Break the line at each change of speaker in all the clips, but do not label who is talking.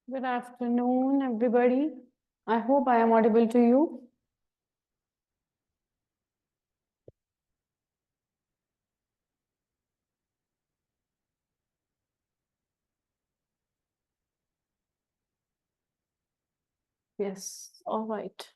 Good afternoon, everybody. I hope I am audible to you. Yes, all right.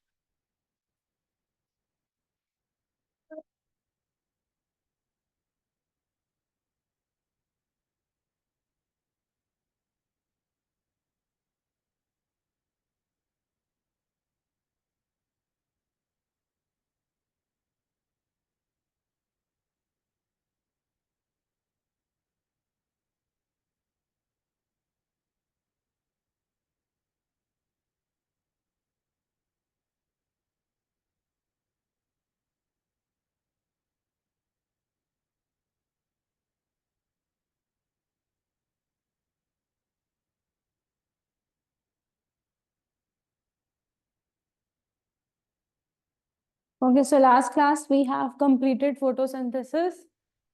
Okay, so last class we have completed photosynthesis,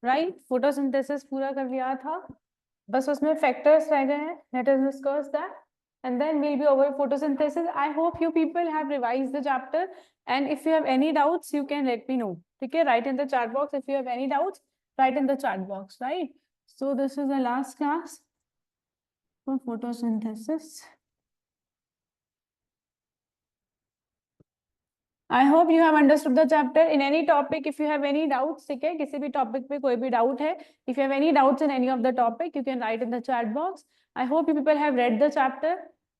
right? Photosynthesis पूरा कर लिया था. बस उसमें factors रह गए हैं. Let us discuss that. And then we'll be over photosynthesis. I hope you people have revised the chapter. And if you have any doubts, you can let me know. Okay, write in the chat box. If you have any doubts, write in the chat box, right? So this is the last class for photosynthesis. I hope you have understood the chapter. In any topic, if you have any doubts, ठीक है, किसी भी topic पे कोई भी doubt है, if you have any doubts in any of the topic, you can write in the chat box. I hope you people have read the chapter,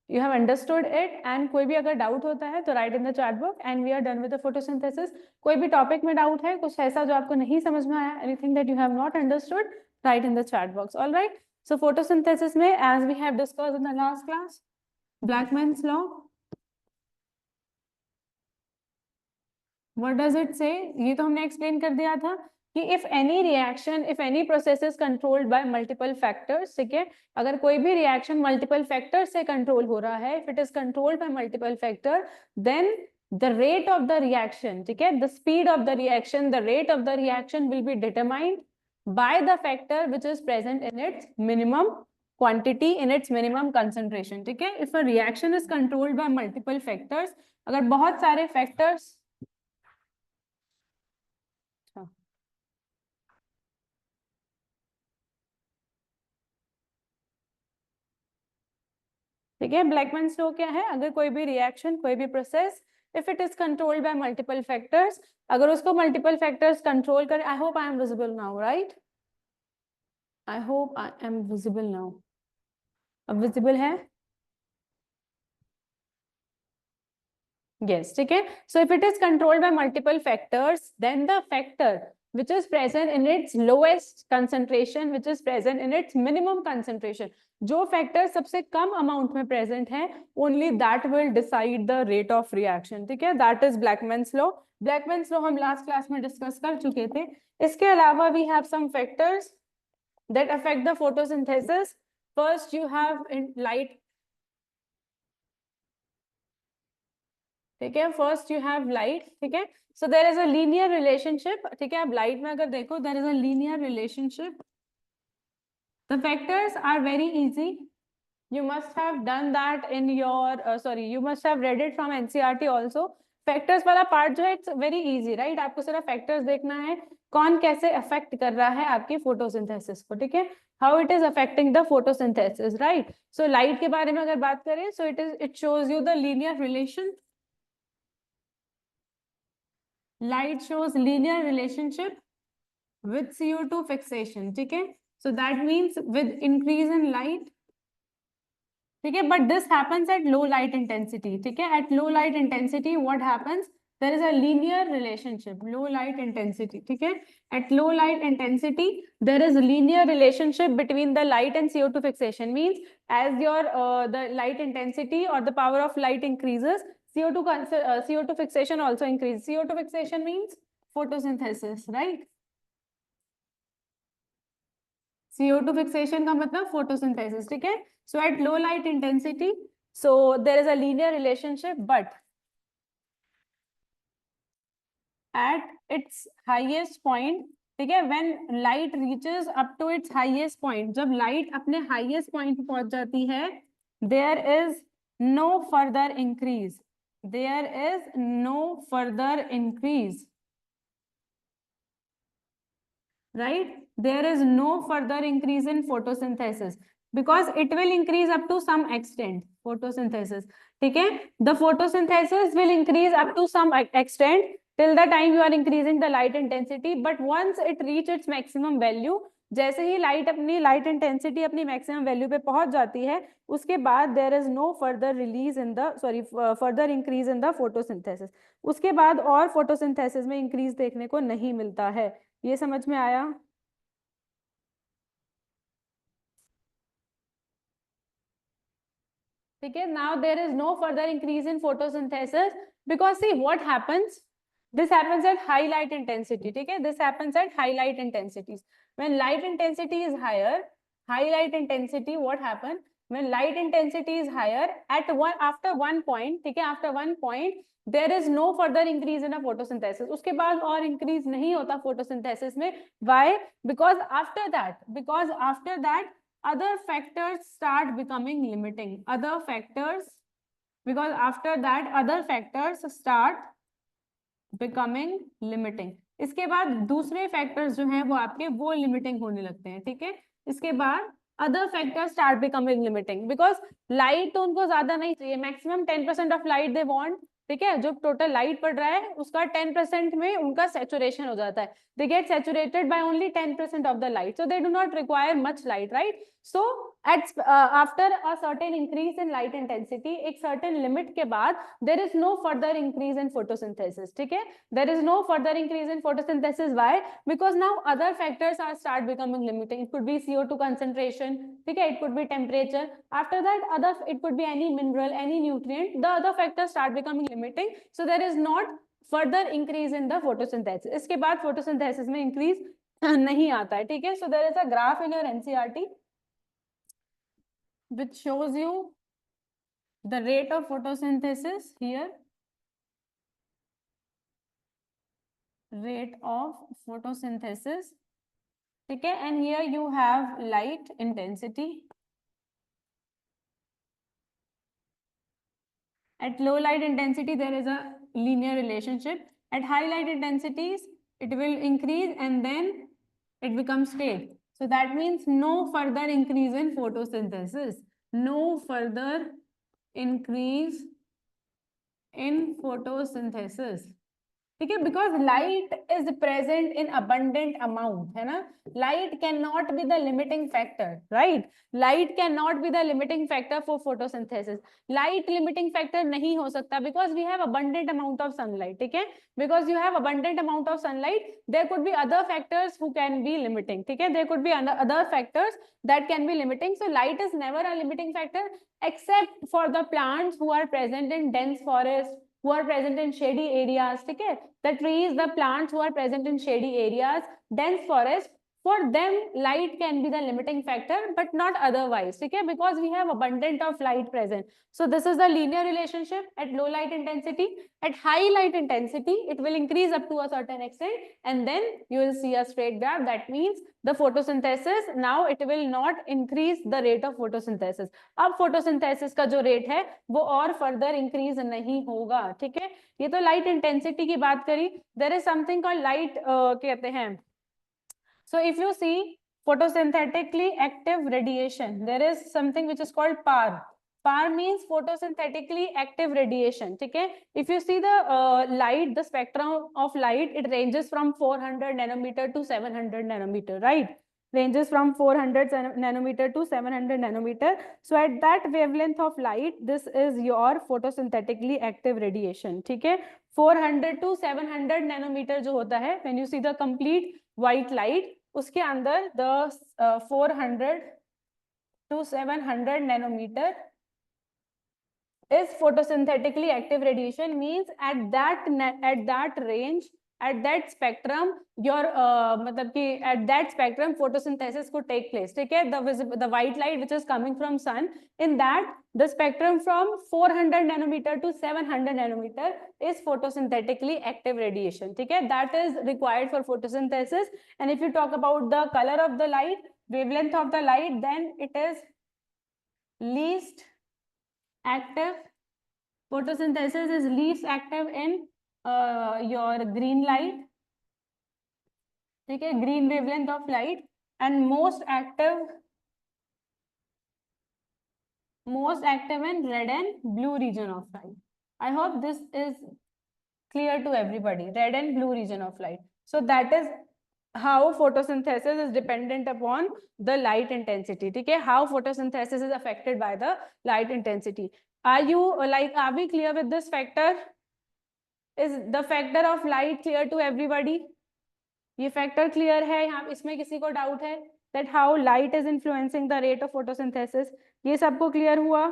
you have understood it, and कोई भी अगर doubt होता है तो write in the chat box, and we are done with the photosynthesis. कोई भी topic में doubt है, कुछ ऐसा जो आपको नहीं समझ में आया, anything that you have not understood, write in the chat box. All right. So photosynthesis में, as we have discussed in the last class, Blackman's law. What does it say? ये तो हमने explain कर दिया था कि if any reaction, if any process is controlled by multiple factors, ठीक है, अगर कोई भी reaction multiple factors से control हो रहा है, if it is controlled by multiple factor, then the rate of the reaction, ठीक है, the speed of the reaction, the rate of the reaction will be determined by the factor which is present in its minimum quantity, in its minimum concentration, ठीक है. If a reaction is controlled by multiple factors, अगर बहुत सारे factors ठीक है. ब्लैकमैन्स law क्या है? अगर कोई भी रिएक्शन, कोई भी process, if it is controlled by multiple factors, अगर उसको मल्टीपल फैक्टर्स कंट्रोल करे, I hope I am visible now, right? I hope I am visible now. अब विजिबल है? yes, ठीक है. So if it is controlled by multiple factors, then the factor which is present in its lowest concentration, which is present in its minimum concentration, जो factor सबसे कम amount में present है, only that will decide the rate of reaction, ठीक है. That is Blackman's law. Blackman's law हम last class में discuss कर चुके थे. इसके अलावा we have some factors that affect the photosynthesis. First you have light, ठीक है. फर्स्ट यू हैव लाइट, ठीक है. So there is a linear relationship, ठीक है. आप लाइट में अगर देखो, there is a linear relationship. The factors are very easy. You must have done that in your you must have read it from NCERT also. Factors वाला part जो है, it's very easy, right? आपको सिर्फ factors देखना है, कौन कैसे affect कर रहा है आपकी फोटोसिंथेसिस को, ठीक है. How it is affecting the photosynthesis, right? So light के बारे में अगर बात करें, so it shows you the linear relation. Light shows linear relationship with CO2 fixation, ठीक है. So that means with increase in light, ठीक है, but this happens at low light intensity, ठीक है. At low light intensity what happens? There is a linear relationship, low light intensity, ठीक है. At low light intensity there is a linear relationship between the light and CO2 fixation. Means as your the light intensity or the power of light increases, CO2 fixation also increases. CO2 fixation means photosynthesis, right? CO2 fixation का मतलब photosynthesis, ठीक है. So at low light intensity, so there is a linear relationship, but at its highest point, ठीक है, when light reaches up to its highest point, जब light अपने highest point पे पहुंच जाती है, there is no further increase. There is no further increase, right? There is no further increase in photosynthesis because it will increase up to some extent. Photosynthesis, ठीक है? The photosynthesis will increase up to some extent till the time you are increasing the light intensity, but once it reach its maximum value, जैसे ही light अपनी light intensity अपनी maximum value पे पहुंच जाती है, उसके बाद there is no further release in the further increase in the photosynthesis. उसके बाद और फोटोसिंथेसिस में इंक्रीज देखने को नहीं मिलता है. ये समझ में आया? ठीक है. Now there is no further increase in photosynthesis because see what happens, this happens at high light intensity. ठीक है, this happens at high light intensities. When light intensity is higher, high light intensity, what happen when light intensity is higher at one, after one point, ठीक है, after one point there is no further increase in a photosynthesis. उसके बाद और increase नहीं होता photosynthesis में. Why? Because after that other factors start becoming limiting. Other factors, because after that other factors start becoming limiting. इसके बाद दूसरे factors जो हैं वो आपके वो लिमिटिंग होने लगते हैं. ठीक है, इसके बाद other factors start becoming limiting because light तो उनको ज्यादा नहीं चाहिए. Maximum 10% of light they want. ठीक है, जो टोटल लाइट पड़ रहा है उसका 10% में उनका सैचुरेशन हो जाता है. They get saturated by only 10% of the light, so they do not require much light, right? So at after a certain increase in light intensity, एक सर्टेन लिमिट के बाद there is no further increase in photosynthesis. ठीक है, there is no further increase in photosynthesis. Why? Because now other factors are start becoming limiting. It could be CO2 concentration, okay, it could be temperature. After that other, it could be any mineral, any nutrient. The other factors start becoming limiting, so there is not further increase in the photosynthesis. इसके बाद photosynthesis में increase नहीं आता है. ठीक है, so there is a graph in your NCERT which shows you the rate of photosynthesis here. Rate of photosynthesis. Okay, and here you have light intensity. At low light intensity there is a linear relationship. At high light intensities it will increase and then it becomes stable. So that means no further increase in photosynthesis. No further increase in photosynthesis. ठीक है, because light is present in abundant amount, है ना? Light can not be the limiting factor, right? Light can not be the limiting factor for photosynthesis. Light limiting factor नहीं हो सकता because we have abundant amount of sunlight. ठीक है, because you have abundant amount of sunlight, there could be other factors who can be limiting. ठीक है, there could be other factors that can be limiting. So light is never a limiting factor except for the plants who are present in dense forest, who are present in shady areas. ठीक है, the trees, the plants who are present in shady areas, dense forest, for them light can be the limiting factor but not otherwise. ठीक है, because we have abundant of light present. So this is the linear relationship at low light intensity. At high light intensity it will increase up to a certain extent and then you will see a straight graph. That means the photosynthesis, now it will not increase the rate of photosynthesis. अब photosynthesis का जो rate है वो और further increase नहीं होगा. ठीक है, ये तो light intensity की बात करी. There is something called light कहते हैं. So if you see photosynthetically active radiation, there is something which is called PAR. PAR means photosynthetically active radiation. ठीक है, if you see the light, the spectrum of light, it ranges from 400 nanometer to 700 nanometer, right? Ranges from 400 nanometer to 700 nanometer. So at that wavelength of light, this is your photosynthetically active radiation. ठीक है, 400 to 700 nanometer जो होता है, when you see the complete white light, उसके अंदर the 400 to 700 nanometer is photosynthetically active radiation. Means at that range, at that spectrum, your मतलब कि at that spectrum photosynthesis could take place. ठीक है, the white light which is coming from sun, in that the spectrum from 400 nanometer to 700 nanometer is photosynthetically active radiation. ठीक है, that is required for photosynthesis. And if you talk about the color of the light, wavelength of the light, then it is least active. Photosynthesis is least active in your green light. ठीक है, green wavelength of light, and most active in red and blue region of light. I hope this is clear to everybody. Red and blue region of light. So that is how photosynthesis is dependent upon the light intensity. Okay, how photosynthesis is affected by the light intensity. Are we clear with this factor? Is the factor of light clear to everybody? ये factor clear है? यहाँ इसमें किसी को doubt है that how light is influencing the rate of photosynthesis? ये सबको clear हुआ?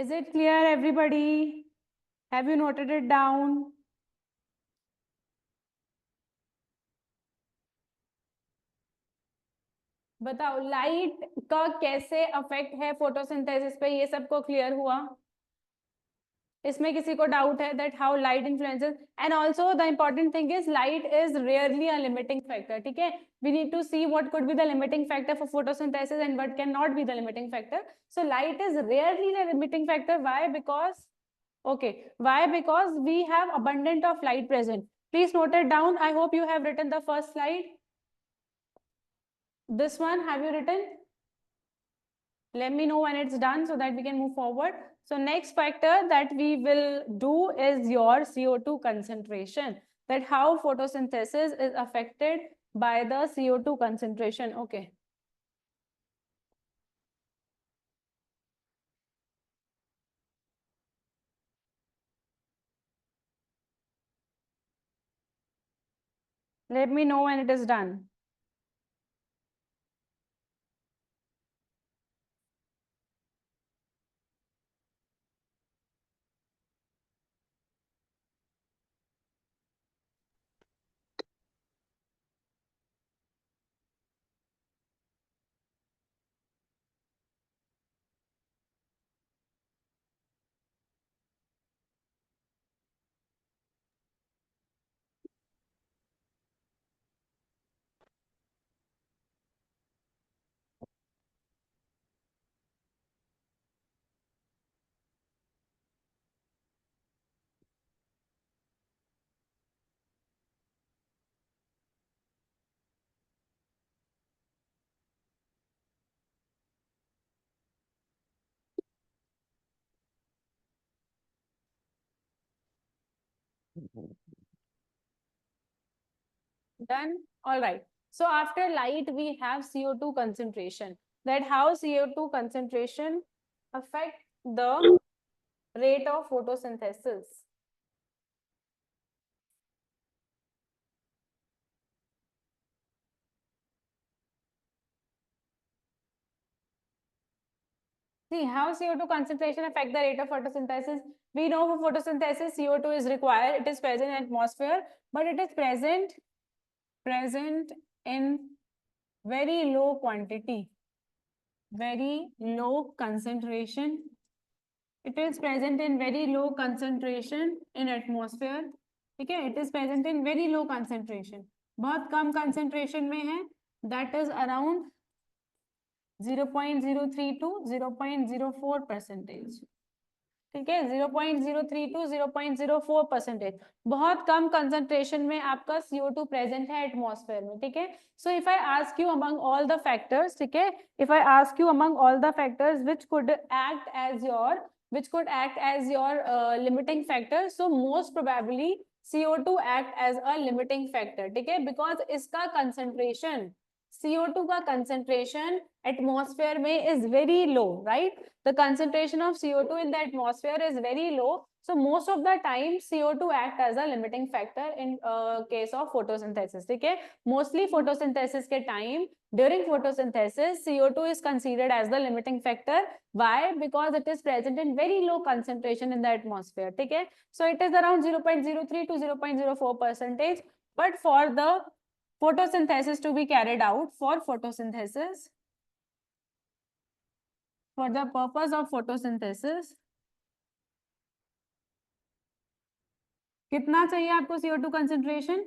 Is it clear, everybody? Have you noted it down? बताओ लाइट का कैसे अफेक्ट है फोटोसिंथेसिस पे, ये सबको क्लियर हुआ? इसमें किसी को डाउट है that how light influences? And also the important thing is light is rarely a limiting factor. ठीक है, we need to see what could be the limiting factor for photosynthesis and what can not be the limiting factor. So light is rarely the limiting factor. Why? Because why? Because we have abundant of light present. Please note it down. I hope you have written the first slide. This one, have you written? Let me know when it's done so that we can move forward. So next factor that we will do is your CO2 concentration. That how photosynthesis is affected by the CO2 concentration. Okay. Let me know when it is done. Done? All right. So after light, we have CO2 concentration. That how CO2 concentration affect the rate of photosynthesis. See how CO2 concentration affect the rate of photosynthesis. We know for photosynthesis, CO2 is required. It is present in atmosphere, but it is present in very low quantity, very low concentration. It is present in very low concentration in atmosphere. ठीक है, it is present in very low concentration. बहुत कम concentration में है. That is around 0.03 to 0.04%. ठीक है, 0.03 to 0.04%. बहुत कम concentration में आपका CO2 प्रेजेंट है एटमॉस्फेयर में. ठीक है, so if I ask you among all the factors, ठीक है, if I ask you among all the factors which could act as your limiting factor, so most probably CO2 act as a limiting factor. ठीक है, because इसका concentration, CO2 का concentration atmosphere में is very low, right? The concentration of CO2 in the atmosphere is very low. So most of the time CO2 act as a limiting factor in case of photosynthesis. ठीक है, mostly photosynthesis के time, during photosynthesis CO2 is considered as the limiting factor. Why? Because it is present in very low concentration in the atmosphere. ठीक है, so it is around 0.03 to 0.04%. But for the photosynthesis to be carried out, for photosynthesis, for the purpose of photosynthesis, कितना चाहिए आपको CO2 concentration?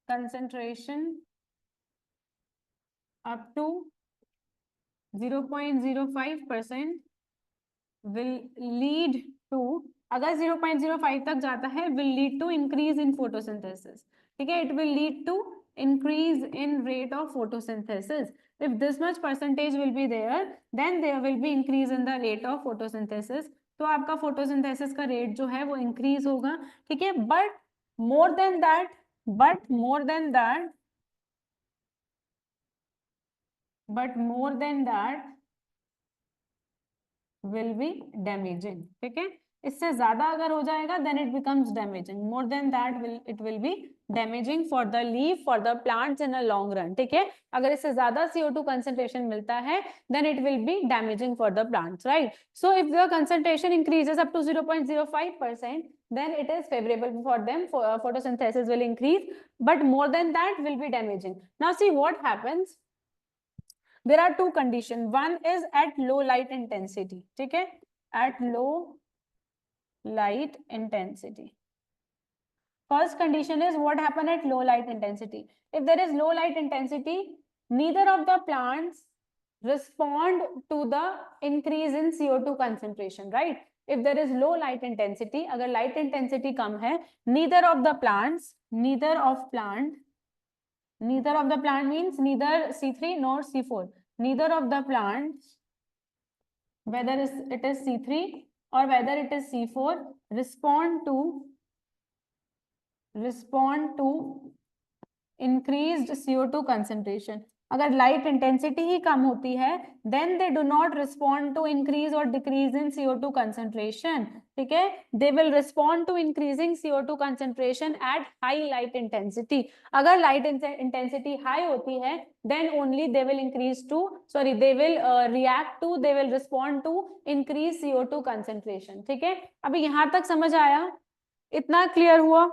Concentration up to 0.05% will lead to, अगर 0.05 तक जाता है, will lead to increase in photosynthesis. ठीक है, it will lead to increase in rate of photosynthesis. If this much percentage will be there, then there will be increase in the rate of photosynthesis. तो आपका photosynthesis का rate जो है वो increase होगा. ठीक है, but more than that will be damaging. ठीक है, इससे ज्यादा अगर हो जाएगा then it becomes damaging. More than that it will be damaging for the leaf, for the plants in a long run. ठीक है, अगर इससे ज्यादा CO2 concentration मिलता है then it will be damaging for the plants, right? So if the concentration increases up to 0.05%, then it is favorable for them, for photosynthesis will increase, but more than that will be damaging. Now see what happens. There are two conditions. One is at low light intensity. ठीक है, at low light intensity. First condition is what happen at low light intensity. If there is low light intensity, neither of the plants respond to the increase in CO2 concentration, right? If there is low light intensity, अगर light intensity कम है, neither of the plant means neither C3 nor C4. Neither of the plants, whether it is C3 or whether it is C4, respond to increased CO2 concentration. अगर light intensity ही कम होती है then they do not respond to increase or decrease in CO2 concentration. ठीक है, they will respond to increasing CO2 concentration at high light intensity. अगर light intensity high होती है then only they will respond to increase CO2 concentration. ठीक है, अभी यहां तक समझ आया? इतना क्लियर हुआ?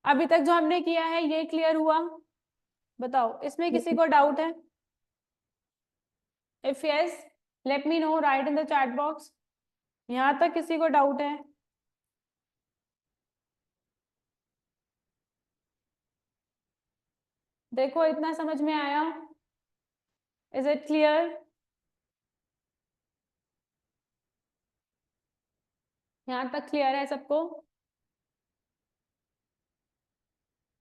अभी तक जो हमने किया है ये क्लियर हुआ? बताओ, इसमें किसी को डाउट है? If yes let me know, right in the chat box. यहां तक किसी को डाउट है? देखो इतना समझ में आया? Is it clear? यहां तक क्लियर है सबको?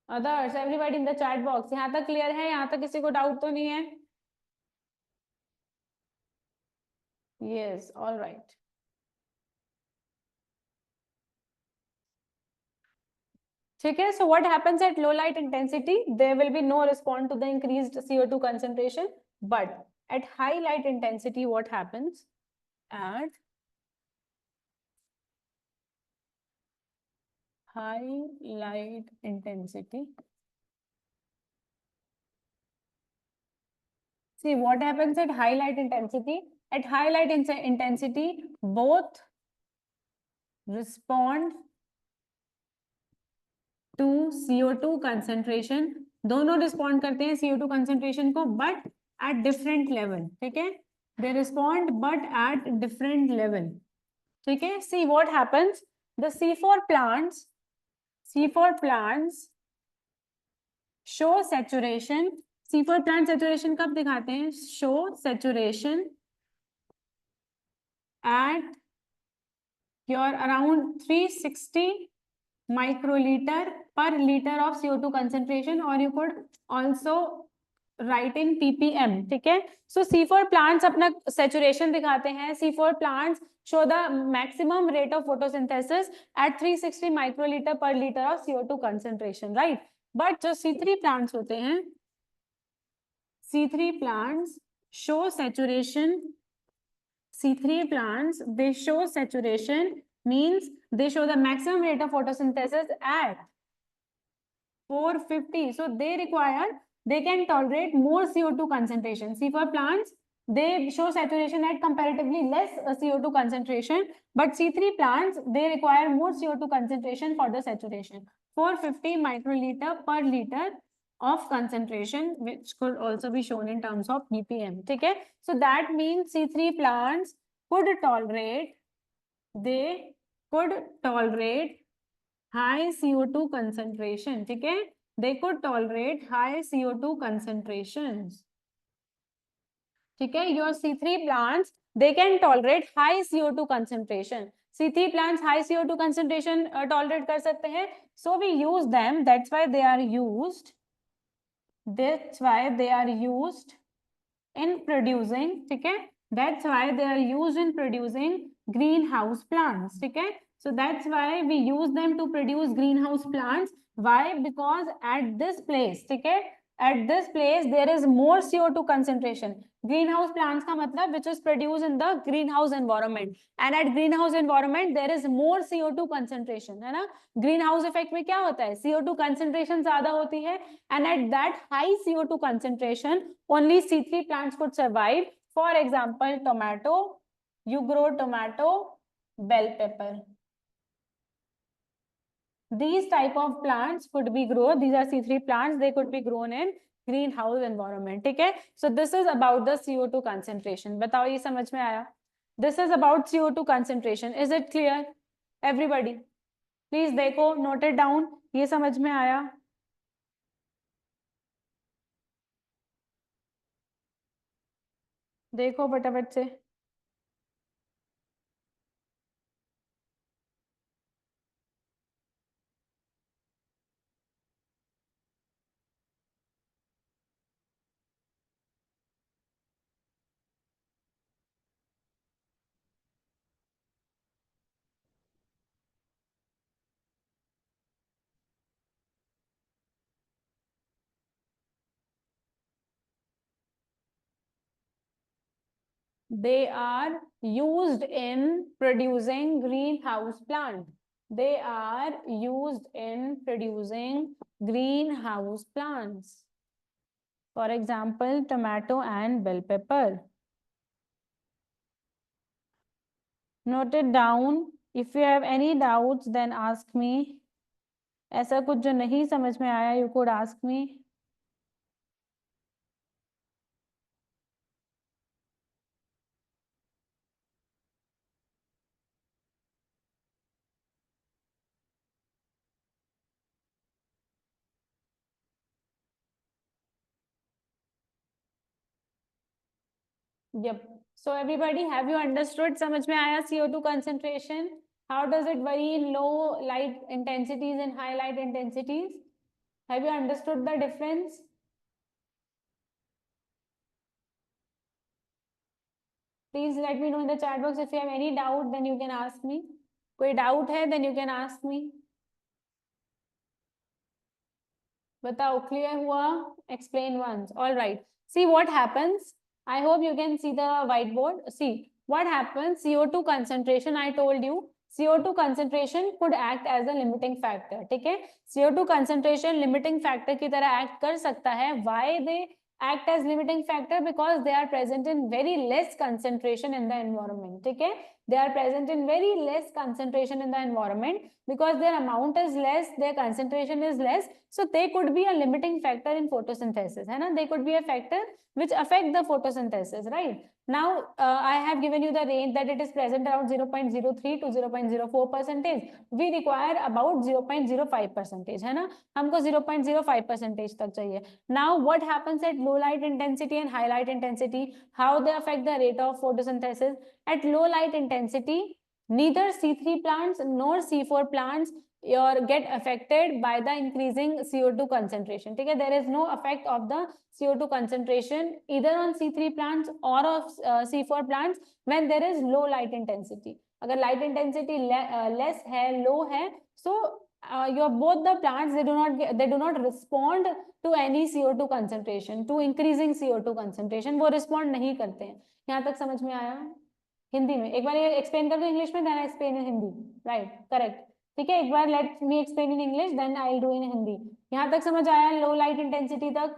Others, everybody in the chat box, यहां तक क्लियर है? यहां तक किसी को डाउट तो नहीं है? Yes, all right. ठीक है, so what happens at low light intensity? There will be no response to the increased CO2 concentration, but at high light intensity what happens? At high light intensity, see what happens at high light intensity. At high light intensity both respond to CO2 concentration. दोनों respond करते हैं CO2 concentration को, but at different level. ठीक है, they respond but at different level. ठीक है, see what happens. The C4 plants show saturation. C4 plant saturation कब दिखाते हैं? Show saturation at your around 360 microliter per liter of CO2 concentration, or you could also write in ppm. ठीक है, so C4 plants अपना saturation दिखाते हैं. C4 plants show the maximum rate of photosynthesis at 360 microliter per liter of CO2 concentration, right? But जो C3 plants होते हैं, C3 plants show saturation. C3 plants, they show saturation, means they show the maximum rate of photosynthesis at 450. So they can tolerate more CO2 concentration. See, for plants, they show saturation at comparatively less CO2 concentration, but C3 plants, they require more CO2 concentration for the saturation. 450 microliter per liter of concentration, which could also be shown in terms of ppm. Okay, so that means C3 plants could tolerate, they could tolerate high CO2 concentration. ठीक है, they could tolerate high CO2 concentrations. ठीक है, your C3 plants, they can tolerate high CO2 concentration. C3 plants high CO2 concentration tolerate कर सकते हैं, so we use them. That's why they are used. That's why they are used in producing. ठीक है, that's why they are used in producing greenhouse plants. ठीक है, so that's why we use them to produce greenhouse plants. Why? Because at this place, ठीक है, at this place there is more CO2 concentration. Greenhouse plants का मतलब which is produced in the greenhouse environment, and at greenhouse environment there is more CO2 concentration, है ना. greenhouse effect में क्या होता है, CO2 concentration ज्यादा होती है, and at that high CO2 concentration only C3 plants could survive. For example, tomato, you grow tomato, bell pepper. These type of plants could be grown, these are C3 plants, they could be grown in greenhouse environment. ठीक है, so this is about the CO2 concentration. बताओ ये समझ में आया? This is about CO2 concentration. Is it clear? Everybody, please देखो, note it down. ये समझ में आया? देखो फटाफट से. They are used in producing greenhouse plant. They are used in producing greenhouse plants. For example, tomato and bell pepper. Note it down. If you have any doubts, then ask me. ऐसा कुछ जो नहीं समझ में आया, you could ask me. Yep. So everybody, have you understood? समझ में आया CO2 concentration? How does it vary in low light intensities and high light intensities? Have you understood the difference? Please let me know in the chat box. If you have any doubt, then you can ask me. कोई doubt है, then you can ask me. बताओ, clear हुआ? Explain once. All right. See what happens. I hope you can see the whiteboard. See what happens. CO2 concentration, I told you. CO2 concentration could act as a limiting factor. ठीक है, CO2 concentration limiting factor की तरह act कर सकता है. Why they act as limiting factor? Because they are present in very less concentration in the environment. ठीक है, they are present in very less concentration in the environment because their amount is less, their concentration is less, so they could be a limiting factor in photosynthesis, है ना. They could be a factor which affect the photosynthesis, right? Now I have given you the range that it is present around 0.03 to 0.04 percentage. We require about 0.05 percentage, है ना. हमको 0.05 percentage तक चाहिए. Now what happens at low light intensity and high light intensity? How they affect the rate of photosynthesis? At low light intensity, neither C3 plants nor C4 plants get affected by the increasing CO2 concentration. ठीक है, there is no effect of the CO2 concentration either on C3 plants or of C4 plants when there is low light intensity. अगर light intensity less है, low है, so your both the plants, they do not respond to any CO2 concentration, to increasing CO2 concentration, वो respond नहीं करते हैं। यहाँ तक समझ में आया? हिंदी में एक बार ये एक्सप्लेन कर दो इंग्लिश में, then I explain in Hindi. Right, correct. ठीक है, एक बार let me explain in English, then I will do in Hindi. यहाँ तक समझ आया लो लाइट इंटेंसिटी तक?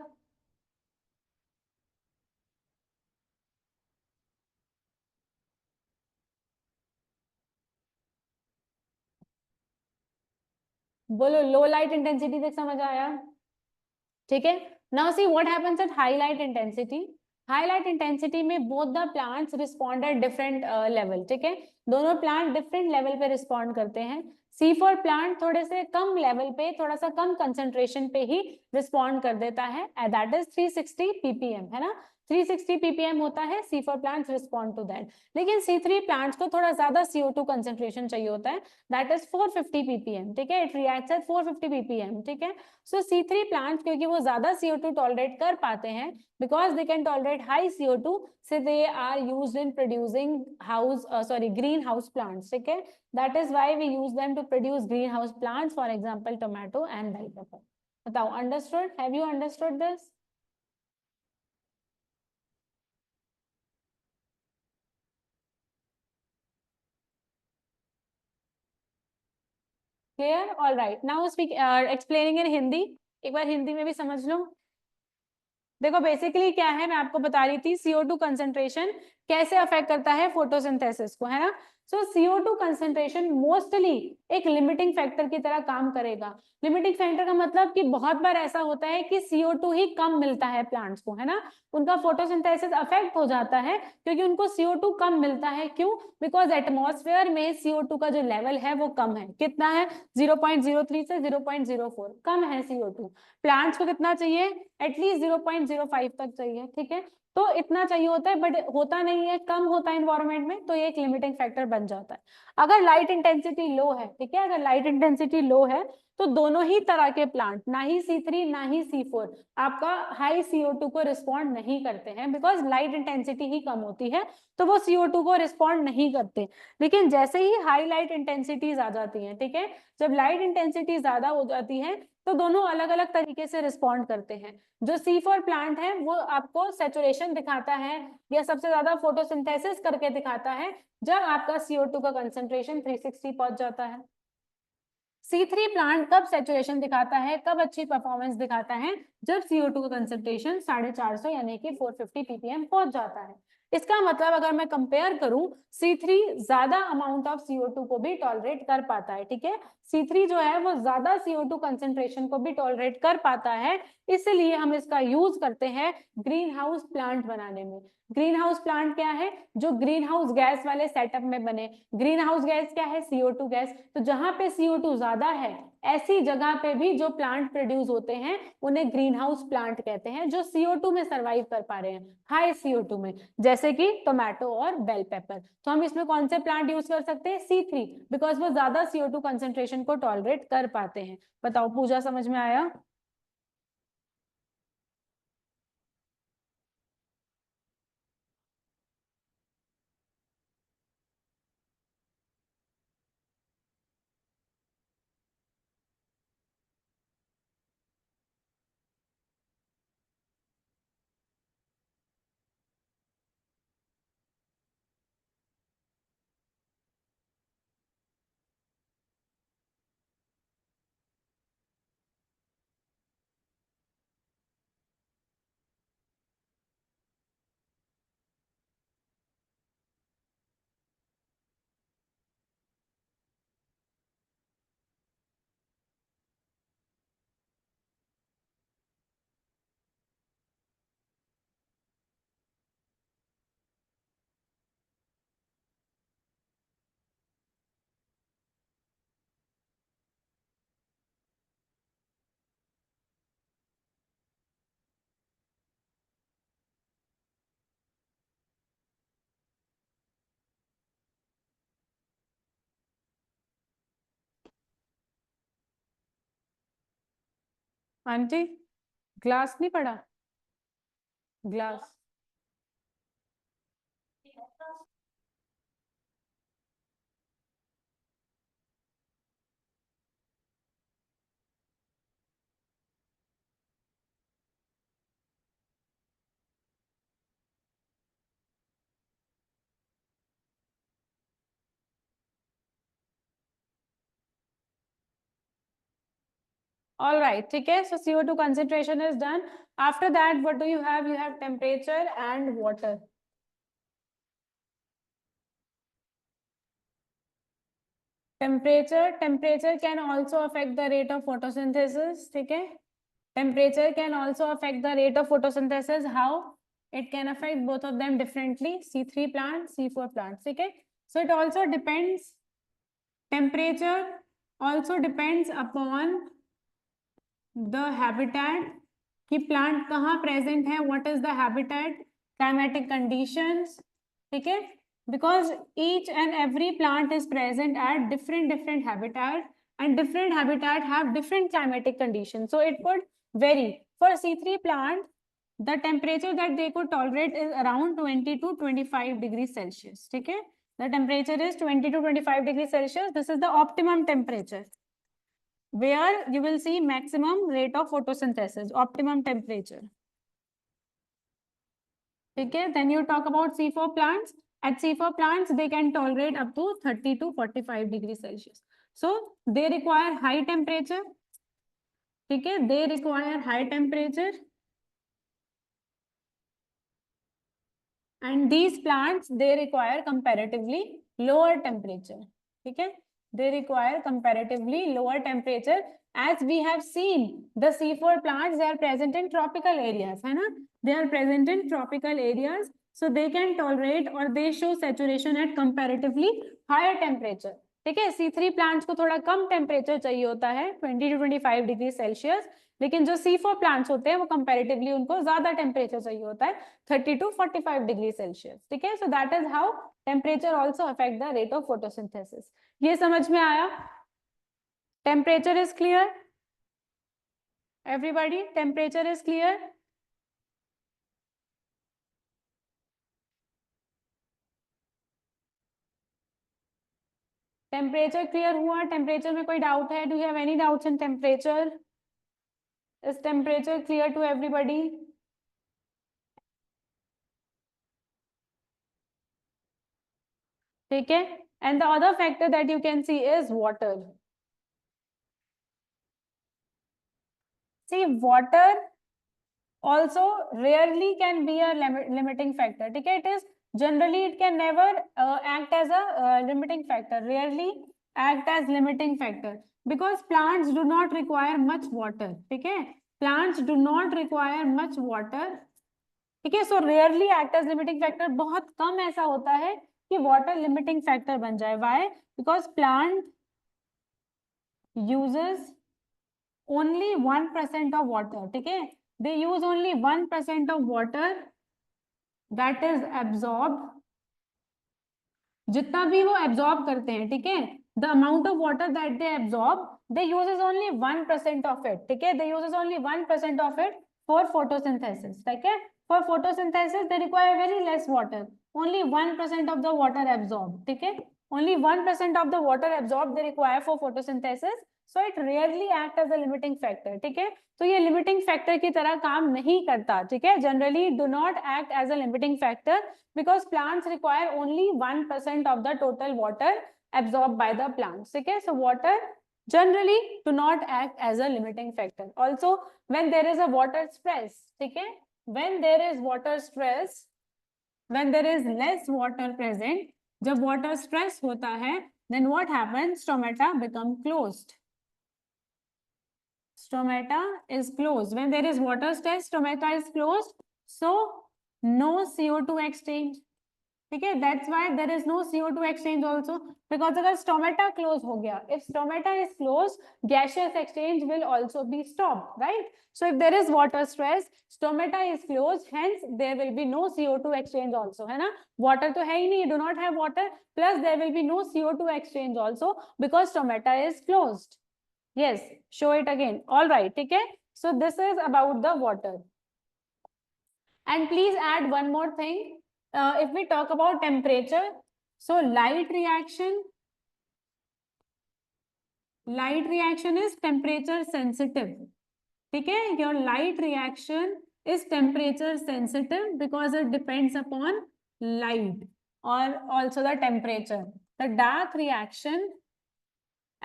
बोलो, लो लाइट इंटेंसिटी तक समझ आया? ठीक है, now see what happens at high light intensity. High light intensity में both the plants respond at different level. ठीक है, दोनों प्लांट डिफरेंट लेवल पे रिस्पॉन्ड करते हैं। C4 प्लांट थोड़े से कम लेवल पे, थोड़ा सा कम कंसेंट्रेशन पे ही रिस्पॉन्ड कर देता है, दैट इज 360 ppm, है ना? 360 ppm होता है, C4 plants respond to that. लेकिन C3 प्लांट्स को थोड़ा ज्यादा CO2 कंसेंट्रेशन चाहिए होता है, दैट इज 450 ppm। ठीक है, इट रिएक्ट्स एट 450 ppm। ठीक है, सो C3 प्लांट्स क्योंकि वो ज्यादा CO2 टॉलरेट कर पाते हैं, because they can tolerate high CO2, so they are used in producing greenhouse plants. ठीक है, that is why we use them to produce greenhouse plants, for example tomato and bell pepper. बताओ, understood? Have you understood this? Clear? All right, now explaining in Hindi। एक बार हिंदी में भी समझ लो। देखो basically क्या है, मैं आपको बता रही थी CO2 कंसेंट्रेशन कैसे अफेक्ट करता है फोटोसिंथेसिस को, है ना? सो CO2 कंसेंट्रेशन मोस्टली एक लिमिटिंग फैक्टर की तरह काम करेगा। लिमिटिंग फैक्टर का मतलब कि बहुत बार ऐसा होता है कि CO2 ही कम मिलता है प्लांट्स को, है ना? उनका फोटोसिंथेसिस अफेक्ट हो जाता है क्योंकि उनको CO2 कम मिलता है। क्यों? बिकॉज एटमॉस्फेयर में CO2 का जो लेवल है वो कम है। कितना है? 0.03 से 0.04 कम है CO2। प्लांट्स को कितना चाहिए? एटलीस्ट 0.05 तक चाहिए। ठीक है, तो इतना चाहिए होता है, बट होता नहीं है, कम होता है इन्वायरमेंट में, तो ये एक लिमिटिंग फैक्टर बन जाता है। अगर लाइट इंटेंसिटी लो है, ठीक है, अगर लाइट इंटेंसिटी लो है तो दोनों ही तरह के प्लांट, ना ही C3 ना ही C4 आपका हाई CO2 को रिस्पॉन्ड नहीं करते हैं, बिकॉज लाइट इंटेंसिटी ही कम होती है, तो वो CO2 को रिस्पॉन्ड नहीं करते। लेकिन जैसे ही हाई लाइट इंटेंसिटीज आ जाती हैं, ठीक है, जब लाइट इंटेंसिटी ज्यादा हो जाती है तो दोनों अलग अलग तरीके से रिस्पॉन्ड करते हैं। जो C4 प्लांट है वो आपको सैचुरेशन दिखाता है या सबसे ज्यादा फोटोसिंथेसिस करके दिखाता है जब आपका CO2 का कंसेंट्रेशन 360 पहुंच जाता है। C3 प्लांट कब सैचुरेशन दिखाता है, कब अच्छी परफॉर्मेंस दिखाता है? जब CO2 का कंसेंट्रेशन 450 यानी कि 450 ppm पहुंच जाता है। इसका मतलब अगर मैं कंपेयर करूं, C3 ज्यादा अमाउंट ऑफ CO2 को भी टॉलरेट कर पाता है। ठीक है, C3 जो है वो ज्यादा CO2 कंसेंट्रेशन को भी टॉलरेट कर पाता है, इसलिए हम इसका यूज करते हैं ग्रीन हाउस प्लांट बनाने में। ग्रीन हाउस प्लांट क्या है? जो ग्रीन हाउस गैस वाले सेटअप में बने। ग्रीन हाउस गैस क्या है? CO2 gas. तो जहां पे CO2 ज्यादा है, ऐसी जगह पे भी जो प्लांट प्रोड्यूस होते हैं उन्हें ग्रीन हाउस प्लांट कहते हैं, जो CO2 में सरवाइव कर पा रहे हैं, हाई CO2 में, जैसे कि टोमेटो और बेल पेपर। तो हम इसमें कौन से प्लांट यूज कर सकते हैं? C3, बिकॉज वो ज्यादा CO2 कंसेंट्रेशन को टॉलरेट कर पाते हैं। बताओ, पूजा समझ में आया? आंटी, ग्लास नहीं पड़ा? ग्लास। All right, ठीक है. So CO2 concentration is done. After that, what do you have? You have temperature and water. Temperature can also affect the rate of photosynthesis. ठीक है. Temperature can also affect the rate of photosynthesis. How? It can affect both of them differently. C3 plants, C4 plants. ठीक है. So it also depends. Temperature also depends upon the habitat कि plant कहाँ present है, what is the habitat, climatic conditions. ठीक है. Because each and every plant is present at different habitat, and different habitat have different climatic conditions, so it could vary. For C3 plant, the temperature that they could tolerate is around 20 to 25 degrees Celsius. ठीक है. The temperature is 20 to 25 degrees Celsius. This is the optimum temperature where you will see maximum rate of photosynthesis, optimum temperature. Okay, then you talk about C4 plants. At C4 plants, they can tolerate up to 30 to 45 degrees Celsius. So they require high temperature. Okay, they require high temperature. And these plants, they require comparatively lower temperature. Okay, they require comparatively lower temperature. As we have seen, the C4 plants, they are present in tropical areas, है ना? They are present in tropical areas, so they can tolerate or they show saturation at comparatively higher temperature. ठीक है. C3 plants को थोड़ा कम temperature चाहिए होता है, 20 to 25 degree Celsius. लेकिन जो C4 प्लांट्स होते हैं वो कंपैरेटिवली उनको ज्यादा टेम्परेचर चाहिए होता है, 30 to 45 डिग्री सेल्सियस. ठीक है. So that is how temperature also affect the rate of photosynthesis. ये समझ में आया? Temperature is clear everybody? Temperature is clear? Temperature clear हुआ? टेम्परेचर में कोई डाउट है? Do you have any doubts in temperature? Is temperature clear to everybody? ठीक है. And the other factor that you can see is water. See, water also rarely can be a limiting factor. ठीक है. It is generally it can never act as a limiting factor. Rarely act as limiting factor because plants do not require much water. ठीक है. Plants do not require much water. ठीक है. So rarely act as limiting factor. बहुत कम ऐसा होता है कि water limiting factor बन जाए. Why? Because plant uses only 1% of water. ठीक है. They use only 1% of water that is absorbed. जितना भी वो absorb करते हैं, ठीक है, the amount of water that they absorb, they uses only 1% of it. ठीक है. They uses only 1% of it for photosynthesis. ठीक है. For photosynthesis they require very less water. Only 1% of the water absorbed. ठीक है. Only 1% of the water absorbed they require for photosynthesis. So it rarely act as a limiting factor. ठीक है. तो ये limiting factor की तरह काम नहीं करता. ठीक है. Generally do not act as a limiting factor because plants require only 1% of the total water absorbed by the plants. ठीक है. So water generally do not act as a limiting factor. Also when there is a water stress, ठीक है, when there is water stress, when there is less water present, जब water stress होता है, then what happens? Stomata become closed. Stomata is closed. When there is water stress, stomata is closed, so no CO2 exchange. ठीक है. That's why there is no CO2 exchange also, because अगर stomata close हो गया, if stomata is closed, gaseous exchange will also be stopped, right? So if there is water stress, stomata is closed, hence there will be no CO2 exchange also, है ना? Water तो है ही नहीं, you do not have water, plus there will be no CO2 exchange also because stomata is closed. Yes, show it again. All right, ठीक है. So this is about the water. And please add one more thing. If we talk about temperature, so light reaction is temperature sensitive. ठीक है. Your light reaction is temperature sensitive because it depends upon light or also the temperature. The dark reaction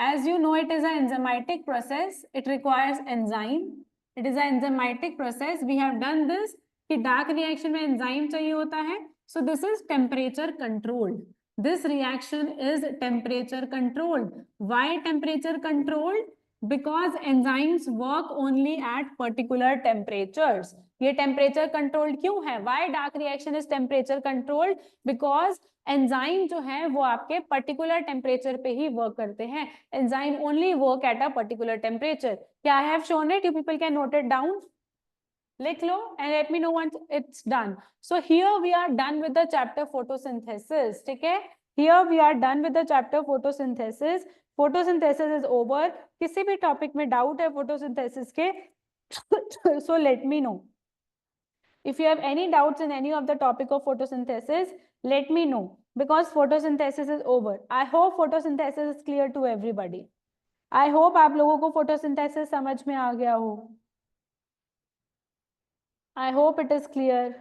As you know, it is an enzymatic process. It requires enzyme. It is an enzymatic process. We have done this कि dark reaction में enzyme चाहिए होता है. So this is temperature controlled. This reaction is temperature controlled. Why temperature controlled? Because enzymes work only at particular temperatures. ये temperature controlled क्यों है? Why dark reaction is temperature controlled? Because enzyme जो है वो आपके पर्टिकुलर टेम्परेचर पे ही work करते हैं. Enzyme only work at a particular temperature. क्या I have shown it? You people can note it down. लिख लो and let me know once it's done. So here we are done with the chapter photosynthesis. ठीक है, here we are done with the chapter photosynthesis. Photosynthesis is over. किसी भी topic में doubt है photosynthesis के so let me know. If you have any doubts in any of the topic of photosynthesis, let me know, because photosynthesis is over. I hope photosynthesis is clear to everybody. I hope आप लोगों को photosynthesis समझ में आ गया हो. I hope it is clear.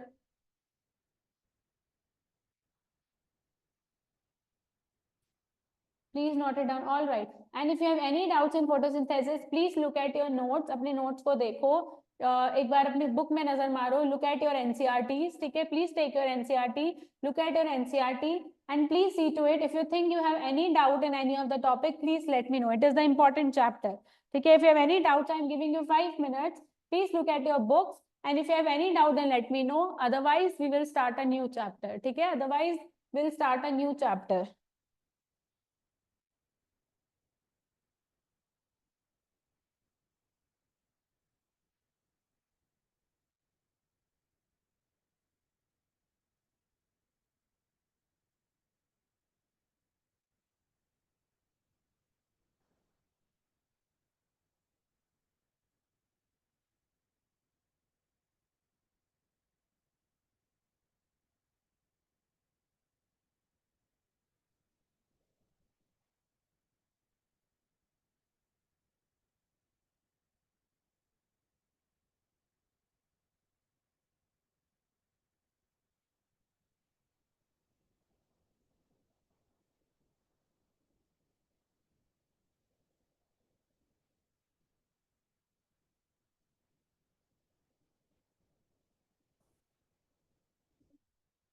Please note it down. All right. And if you have any doubts in photosynthesis, please look at your notes. अपने notes को देखो. एक बार अपनी book में नजर मारो. Look at your NCRTs. ठीक है. Please take your NCRT. Look at your NCRT and please see to it. If you think you have any doubt in any of the topic, please let me know. It is the important chapter. ठीक है. If you have any doubts, I am giving you 5 minutes. Please look at your books. And if you have any doubt, then let me know. Otherwise, we will start a new chapter. ठीक है. Otherwise, we'll start a new chapter.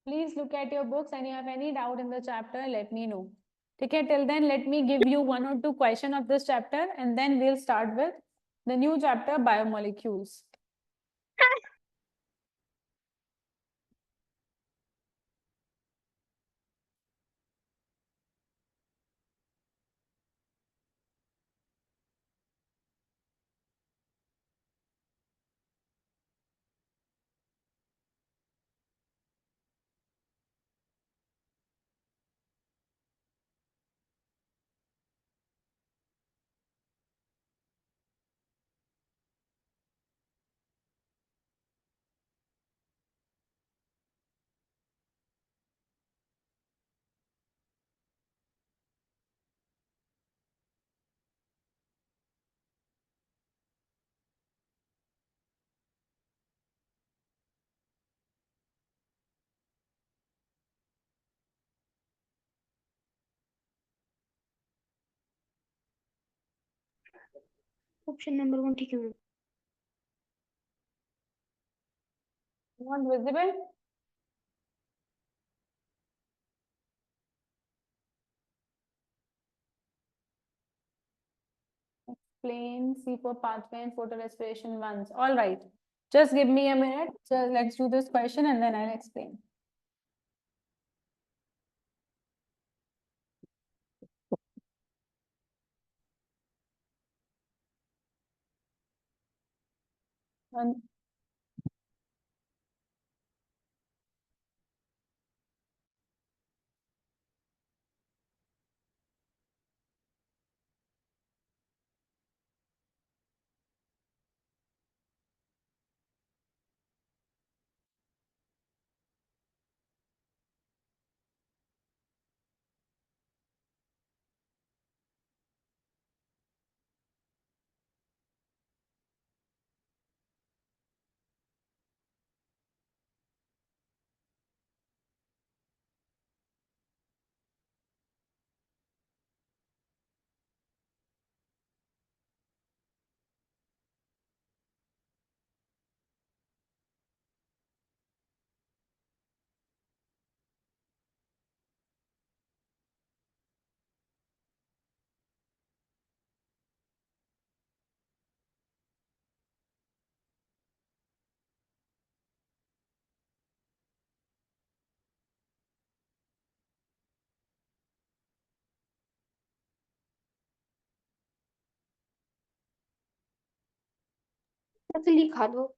Please look at your books and you have any doubt in the chapter, let me know. Okay, till then, let me give you 1 or 2 questions of this chapter and then we'll start with the new chapter, biomolecules.
Option number 1 ठीक है.
Not visible? Explain C4 pathway and photorespiration once. All right. Just give me a minute. So let's do this question and then I'll explain. And
तो लिखा दो।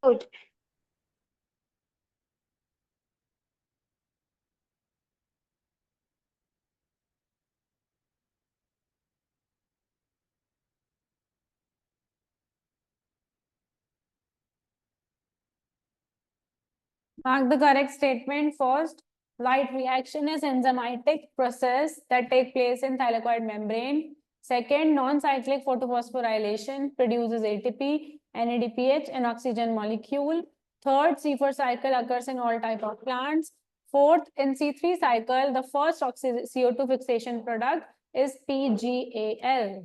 Good.
Mark the correct statement first. Light reaction is enzymatic process that take place in thylakoid membrane. Second, non-cyclic photophosphorylation produces ATP, NADPH, and oxygen molecule. Third, C4 cycle occurs in all type of plants. Fourth, in C3 cycle, the first CO2 fixation product is PGAL.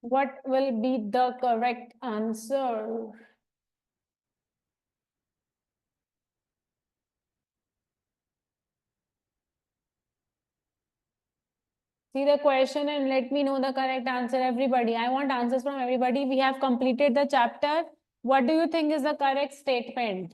What will be the correct answer? See the question and let me know the correct answer, everybody. I want answers from everybody. We have completed the chapter. What do you think is the correct statement?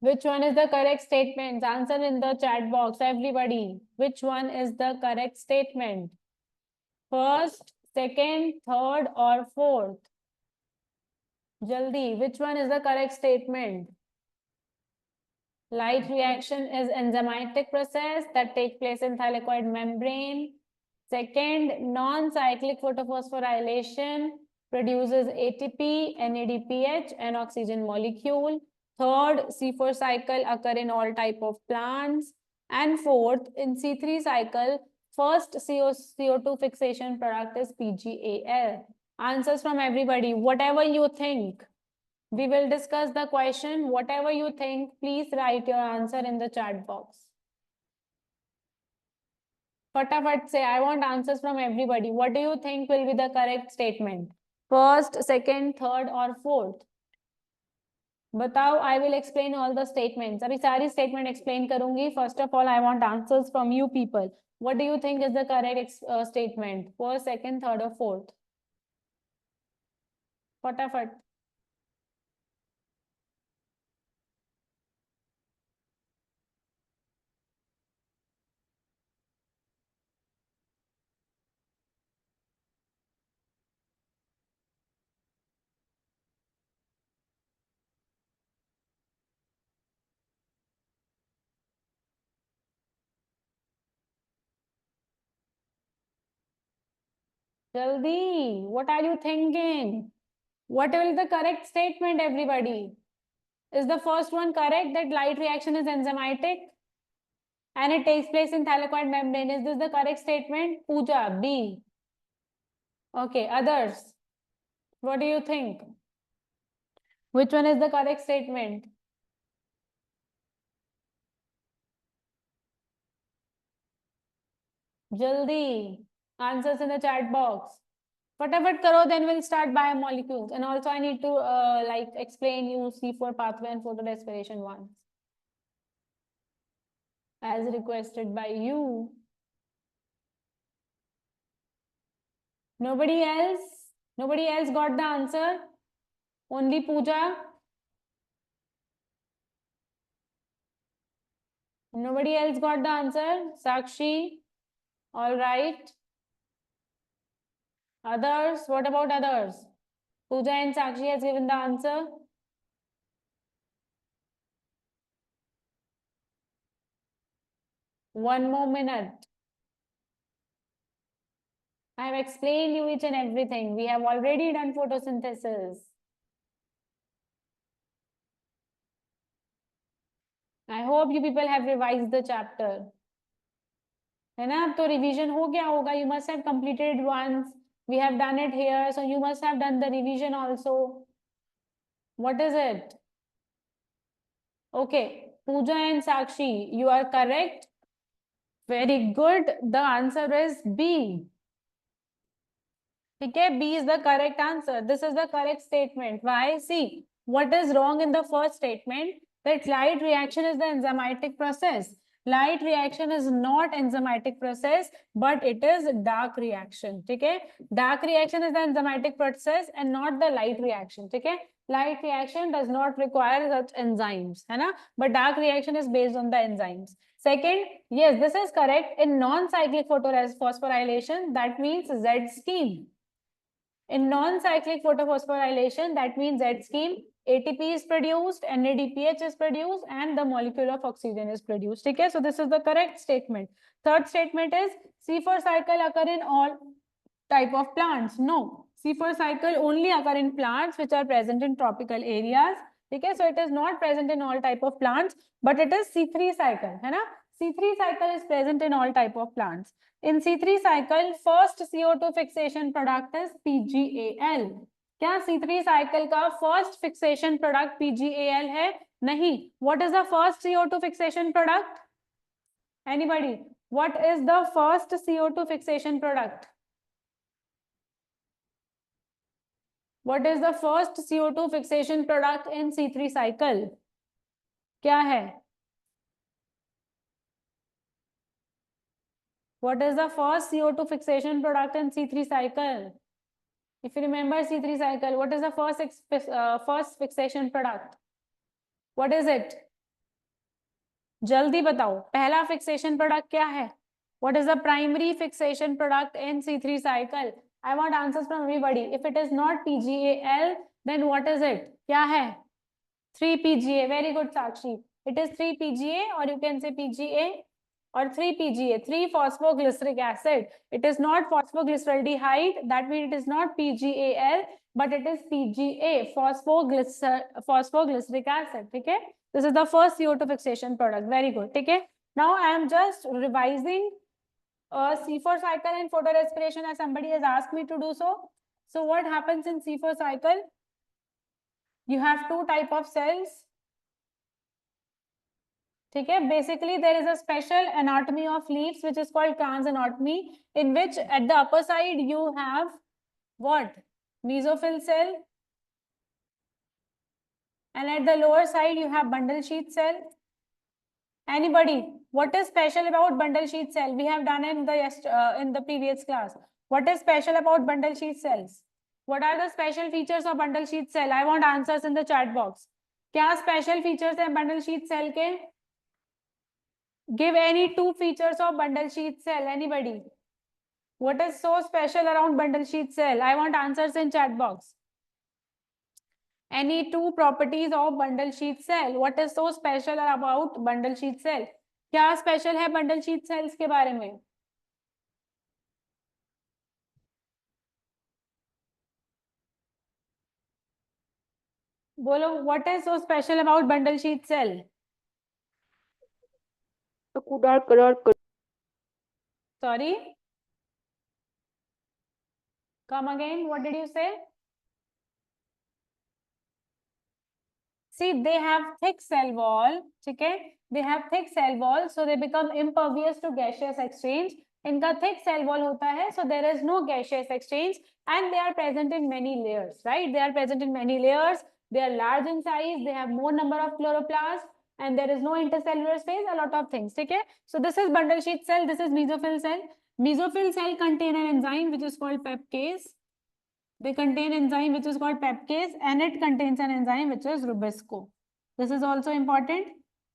Which one is the correct statement? Answer in the chat box, everybody. Which one is the correct statement? First, second, third, or fourth? Jaldi, which one is the correct statement? Light reaction is enzymatic process that take place in thylakoid membrane. Second, non-cyclic photophosphorylation produces ATP, NADPH, and oxygen molecule. Third, C4 cycle occur in all type of plants. And fourth, in C3 cycle, first CO2 fixation product is PGAL. Answers from everybody, whatever you think. We will discuss the question. Whatever you think, please write your answer in the chat box. Fatafat say, I want answers from everybody. What do you think will be the correct statement? First, second, third, or fourth? बताओ, I will explain all the statements. अभी सारी statement explain करूंगी. First of all, I want answers from you people. What do you think is the correct statement? First, second, third, or fourth? फटाफट. Jaldi. What are you thinking? What will the correct statement, everybody? Is the first one correct, that light reaction is enzymatic and it takes place in thylakoid membrane? Is this the correct statement? Pooja, B. Okay, others, what do you think? Which one is the correct statement? Jaldi, answers in the chat box. Fatafat karo, then we'll start biomolecules. And also I need to like explain you C4 pathway and photorespiration once, as requested by you. Nobody else? Nobody else got the answer? Only Pooja? Nobody else got the answer? Sakshi? All right. Others? What about others? Pooja and Sakshi has given the answer. One more minute. I have explained you each and everything. We have already done photosynthesis. I hope you people have revised the chapter. है ना? अब तो revision हो गया होगा. You must have completed it once. We have done it here, so you must have done the revision also. What is it? Okay, Pooja and Sakshi, you are correct. Very good. The answer is B. Okay, B is the correct answer. This is the correct statement. Why? See, what is wrong in the first statement? That light reaction is the enzymatic process. Light reaction is not enzymatic process, but it is dark reaction. Okay, dark reaction is the enzymatic process and not the light reaction. Okay, light reaction does not require such enzymes, है ना? But dark reaction is based on the enzymes. Second, yes, this is correct. In non-cyclic photophosphorylation, that means Z scheme. In non-cyclic photophosphorylation, that means Z scheme, ATP is produced, NADPH is produced, and the molecule of oxygen is produced. Okay, so this is the correct statement. Third statement is C4 cycle occur in all type of plants. No, C4 cycle only occur in plants which are present in tropical areas. Okay, so it is not present in all type of plants, but it is C3 cycle. है ना? C3 cycle is present in all type of plants. In C3 cycle, first CO2 fixation product is PGAL. क्या C3 cycle का first fixation product PGAL है? नहीं. What is the first CO2 fixation product? Anybody? What is the first CO2 fixation product? What is the first CO2 fixation product in C3 cycle? क्या है? What is the first CO2 fixation product in C3 cycle? If you remember C3 cycle, what is the first fixation product? What is it? जल्दी बताओ, पहला fixation product क्या है? What is the primary fixation product in C3 cycle? I want answers from everybody. If it is not PGAL, then what is it? क्या है? 3-PGA. Very good, Sakshi. It is 3-PGA, or you can say PGA. Or 3-PGA, 3-phosphoglyceric acid. It is not phosphoglyceraldehyde. That means it is not PGAL, but it is PGA, phosphoglyceric acid. Okay, this is the first CO2 fixation product. Very good. Okay, now I am just revising C4 cycle and photorespiration as somebody has asked me to do so. So what happens in C4 cycle? You have two type of cells. ठीक है, basically there is a special anatomy of leaves which is called Kahn's anatomy, in which at the upper side you have what? Mesophyll cell, and at the lower side you have bundle sheath cell. Anybody, what is special about bundle sheath cell? We have done in the previous class. What is special about bundle sheath cells? What are the special features of bundle sheath cell? I want answers in the chat box. क्या special features है bundle sheath cell के? Give any two features of bundle sheath cell. Anybody? What is so special around bundle sheath cell? I want answers in chat box. Any two properties of bundle sheath cell. What is so special about bundle sheath cell? क्या special है bundle sheath cells के बारे में? बोलो, what is so special about bundle sheath cell? Sorry? Come again. What did you say? See, they have thick cell wall. Okay? They have thick cell wall, so they become impervious to gaseous exchange. इनका thick cell wall होता है, so there is no gaseous exchange, and they are present in many layers, right? They are present in many layers. They are large in size. They have more number of chloroplasts, and there is no intercellular space. A lot of things. Okay? So this is bundle sheath cell. This is mesophyll cell. Mesophyll cell contain an enzyme which is called peptase. They contain enzyme which is called peptase, and it contains an enzyme which is rubisco. This is also important.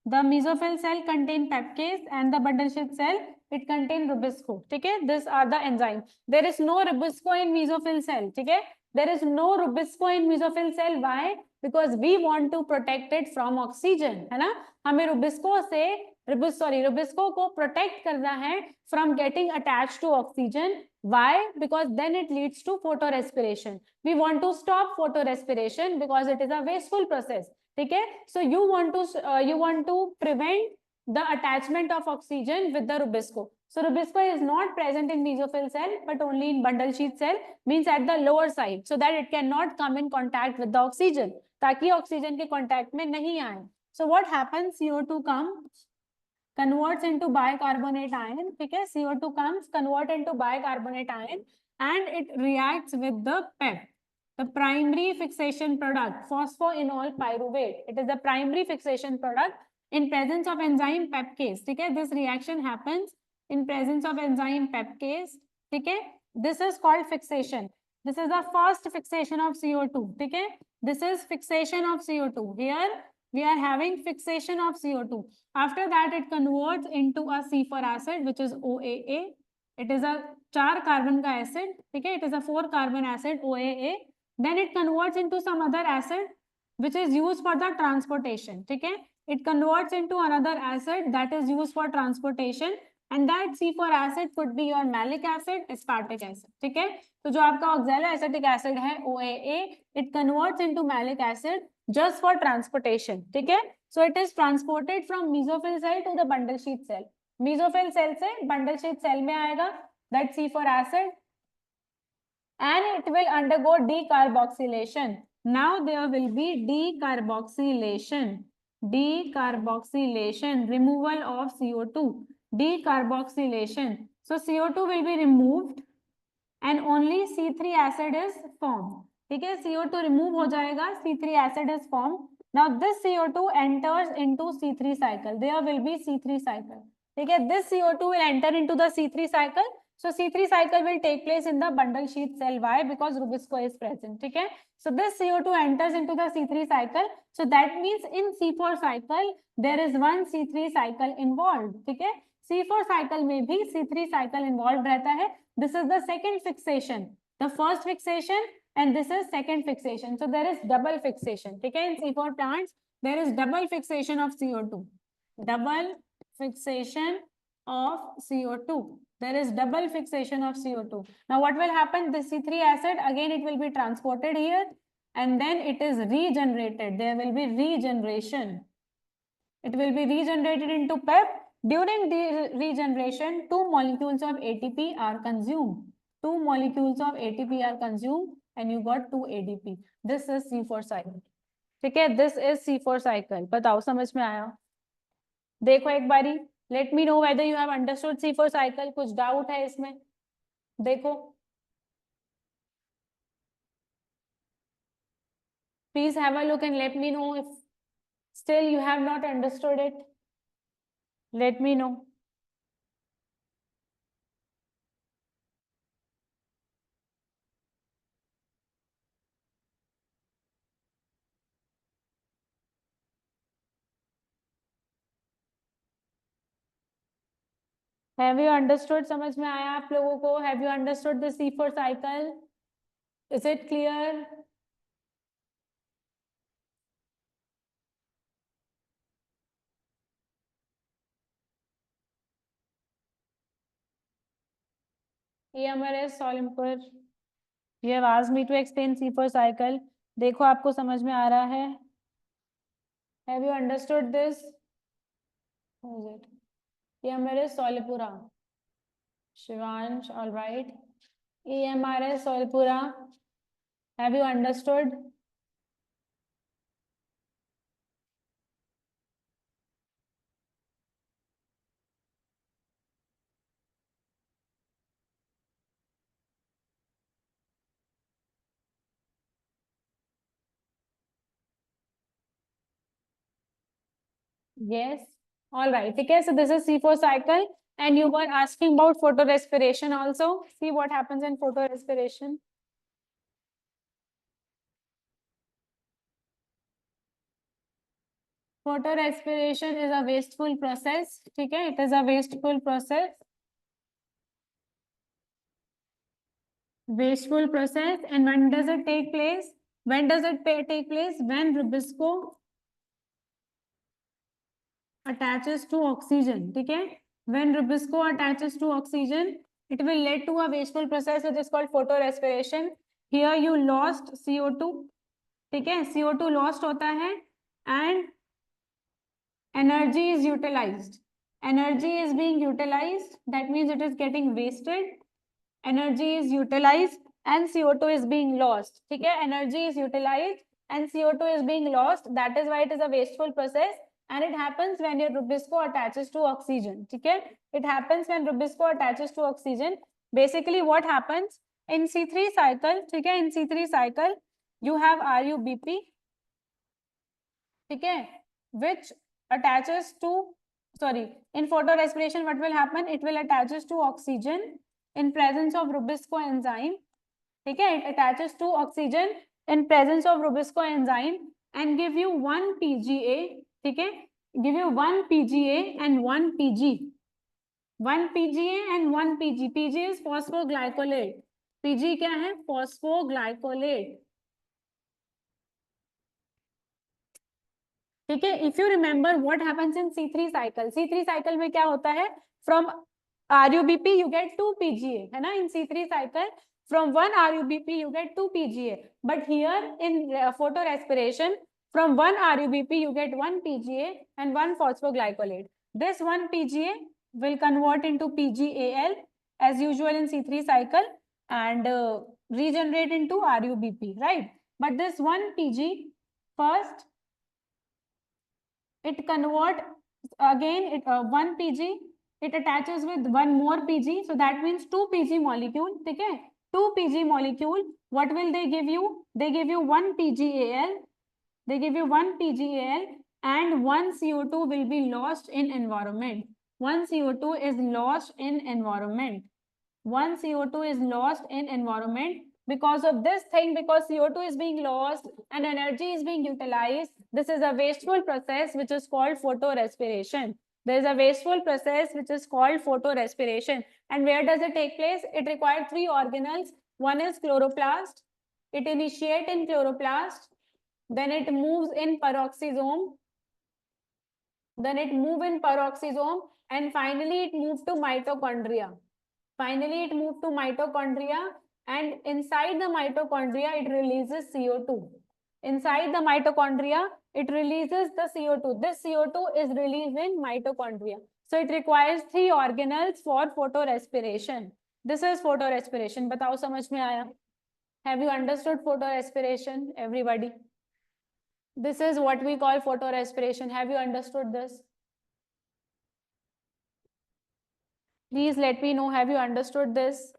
The mesophyll cell contain peptase, and the bundle sheath cell, it contain rubisco. Okay, these are the enzyme. There is no rubisco in mesophyll cell. Okay, There is no Rubisco in mesophyll cell. Why? Because we want to protect it from oxygen, है ना? हमें Rubisco को protect करना है from getting attached to oxygen. Why? Because then it leads to photorespiration. We want to stop photorespiration because it is a wasteful process. ठीक है? So you want to prevent the attachment of oxygen with the Rubisco. So Rubisco is not present in mesophyll cell, but only in bundle sheath cell, means at the lower side, so that it cannot come in contact with the oxygen, ताकि oxygen के contact में नहीं आए. So what happens? CO2 comes, converts into bicarbonate ion. ठीक है? CO2 comes, convert into bicarbonate ion, and it reacts with the PEP, the primary fixation product, phosphoenol pyruvate. It is the primary fixation product in presence of enzyme pepcase. ठीक है? This reaction happens in presence of enzyme pepcase. ठीक है? This is called fixation. This is the first fixation of CO2. ठीक है? This is fixation of CO2. Here we are having fixation of CO2. After that, it converts into a C4 acid, which is OAA. It is a 4 carbon का acid. ठीक है? It is a 4 carbon acid, OAA. Then it converts into some other acid, which is used for the transportation. ठीक है? It converts into another acid that is used for transportation, and that C4 acid could be your malic acid, aspartic acid. ठीक है? तो जो आपका oxaloacetic acid है OAA, it converts into malic acid just for transportation. ठीक है? So it is transported from mesophyll cell to the bundle sheath cell. Mesophyll cell से bundle sheath cell में आएगा, that C4 acid, and it will undergo decarboxylation. Now there will be decarboxylation, removal of CO2, decarboxylation. So CO2 will be removed and only C3 acid is formed. ठीक है? CO2 remove हो जाएगा, C3 acid is formed. Now this CO2 enters into C3 cycle. There will be C3 cycle. ठीक है? This CO2 will enter into the C3 cycle. So C3 cycle will take place in the bundle sheath cell. Why? Because Rubisco is present. ठीक है? So this CO2 enters into the C3 cycle. So that means in C4 cycle there is one C3 cycle involved. ठीक है? C4 cycle में भी C3 cycle involved रहता है. This is the second fixation. The first fixation and this is second fixation. So there is double fixation. ठीक है? In C4 plants there is double fixation of CO2. Double fixation of CO2. There is double fixation of CO2. Now what will happen? The C3 acid, again it will be transported here and then it is regenerated. There will be regeneration. It will be regenerated into PEP. During the regeneration, 2 molecules of ATP are consumed. 2 molecules of ATP are consumed and you got 2 ADP. This is C4 cycle. ठीक है? This is C4 cycle. बताओ समझ में आया? देखो एक बारी. Let me know whether you have understood C4 cycle. कुछ डाउट है इसमें? देखो. Please have a look and let me know if still you have not understood it. Let me know. Have you understood? समझ में आया आप लोगों को? Have you understood the C4 cycle? Is it clear? EMRS Solimpur. You have asked me to explain C4 cycle. देखो आपको समझ में आ रहा है? Have you understood this? What is it? EMRS Solipura. Shivansh, all right. EMRS Solipura. Have you understood? Yes. All right. Okay. So this is C4 cycle. And you were asking about photorespiration also. See what happens in photorespiration. Photorespiration is a wasteful process. Okay. It is a wasteful process. wasteful process. And when does it take place? When does it take place? When Rubisco attaches to oxygen. ठीक है? When Rubisco attaches to oxygen, it will lead to a wasteful process which is called photorespiration. Here you lost CO2. ठीक है? CO2 lost होता है and energy is utilized. Energy is being utilized. That means it is getting wasted. Energy is utilized and CO2 is being lost. ठीक है? Energy is utilized and CO2 is being lost. That is why it is a wasteful process. And it happens when your Rubisco attaches to oxygen. ठीक है? It happens when Rubisco attaches to oxygen. Basically, what happens in C3 cycle? ठीक है? In C3 cycle, you have RUBP. ठीक है? Which attaches to, sorry, in photorespiration, what will happen? It will attaches to oxygen in presence of Rubisco enzyme. ठीक है? It attaches to oxygen in presence of Rubisco enzyme and give you one PGA. ठीक है? Give you one PGA and one PG. One PGA and one PG. PG is phosphoglycolate. PG क्या है? Phosphoglycolate. ठीक है? If you remember what happens in C3 cycle. C3 cycle में क्या होता है? From RUBP you get 2 PGA, है ना? In C3 cycle, from one RUBP you get 2 PGA. But here in photorespiration, from one RUBP you get 1 PGA and 1 phosphoglycolate. This 1 PGA will convert into PGAL as usual in C3 cycle and regenerate into RUBP, right? But this 1 PG first it convert again it 1 PG, it attaches with one more PG, so that means 2 PG molecule. ठीक है? 2 PG molecule, what will they give you? They give you 1 PGAL. They give you 1 PGAL and 1 CO2 will be lost in environment. 1 CO2 is lost in environment. 1 CO2 is lost in environment because of this thing, because CO2 is being lost and energy is being utilized. This is a wasteful process which is called photorespiration. There is a wasteful process which is called photorespiration. And where does it take place? It requires 3 organelles. One is chloroplast. It initiates in chloroplast. Then it moves in peroxisome. Then it moves in peroxisome. And finally, it moves to mitochondria. Finally, it moved to mitochondria, and inside the mitochondria, it releases CO2. Inside the mitochondria, it releases the CO2. This CO2 is released in mitochondria. So it requires 3 organelles for photorespiration. This is photorespiration. बताओ समझ में आया? Have you understood photorespiration, everybody? This is what we call photorespiration. Have you understood this? Please let me know, have you understood this?